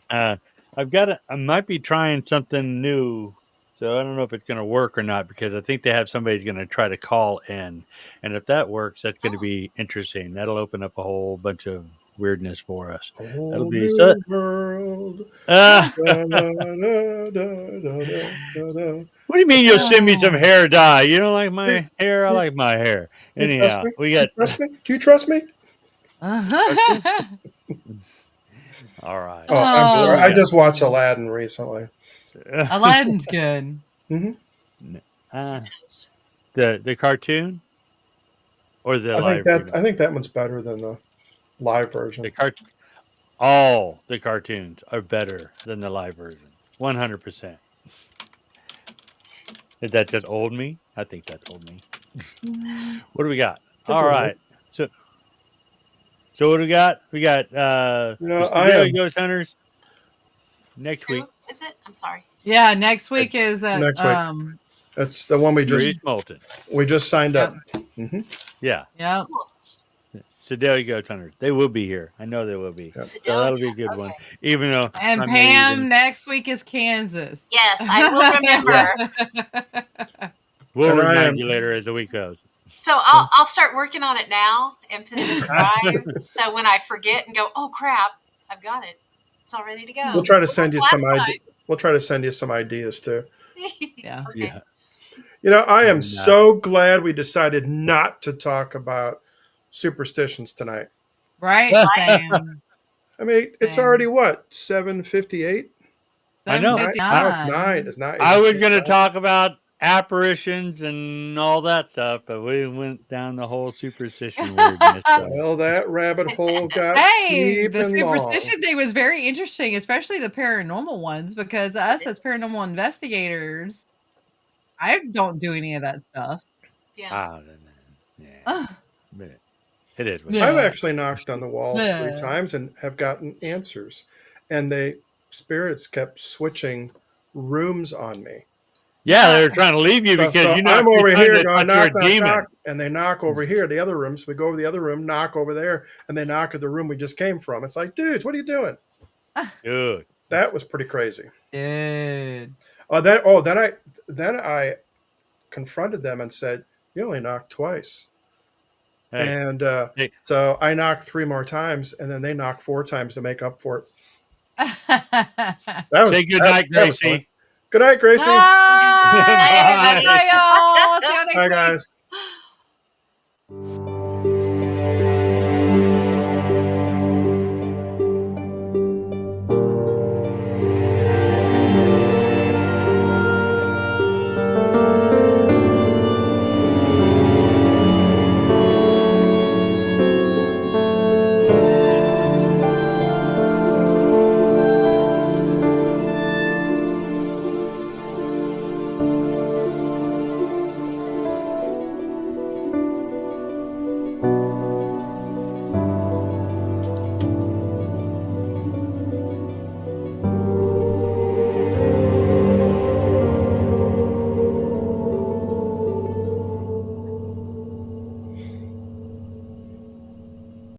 Uh, I might be trying something new, so I don't know if it's going to work or not because I think they have somebody's going to try to call in, and if that works, that's going to Oh. be interesting. That'll open up a whole bunch of weirdness for us. A That'll whole be so. new world. Uh, Da, da, da, da, da, da, da. what do you mean you'll send me some Oh. hair dye? You don't like my You, hair? I you, like my hair. you trust Anyhow, me? we Do you got. trust me? Do you trust me? All right. Oh, I'm What do sorry. we I got? just watched Aladdin recently. Aladdin's good. Hmm uh, the cartoon or the live version? I think that one's better than the live version. The cart all the cartoons are better than the live version. 100%. Is that just old me? I think that's old me. What do we got? That's All all right. So what do we got? We got You know, the I Daily am Ghost Hunters next week. Who is it? I'm sorry. Yeah, next week is next week. That's the one we Sharice Moulton. just signed up. Hmm Yeah. Yep. Cool. Sedalia Ghost Hunters. They will be here. I know they will be. Yep. So that'll be a good one. Even though And I may Pam even, next week is Kansas. Yes, I will remember. we'll And I remind am- you later as the week goes. So I'll start working on it now and put it in the drive. So when I forget and go, oh crap, I've got it. It's all ready to go. We'll try to send you Last some time. ideas. We'll try to send you some ideas too. Yeah. Okay. Yeah. You know, I am And, so glad we decided not to talk about superstitions tonight. Right? Same. I mean, it's Same. already what, 7:58? I know. 7:59. It's not. I was going to talk about apparitions and all that stuff, but we went down the whole superstition weirdness. So. Well, that rabbit hole got Hey, deep the and long. superstition thing was very interesting, especially the paranormal ones, because us as paranormal investigators, I don't do any of that stuff. Yeah. I don't know. Yeah. Ugh. But it is. What Yeah. I've actually knocked on the walls Yeah. 3 times and have gotten answers, and the spirits kept switching rooms on me. Yeah, they were trying to leave you So because you know I'm over here thought going you were knock, a knock, demon. knock, and they knock over here, the other rooms. We go over the other room, knock over there, and they knock at the room we just came from. It's like, dudes, what are you doing? Good. That was pretty crazy. Dude. Then I confronted them and said, "You only knocked twice." Hey, And hey. so I knocked 3 more times, and then they knocked 4 times to make up for it. That was, say good that- night, that was fun. Gracie. Good night, Gracie. Bye. Bye. Bye, y'all. See you next Bye, week. guys.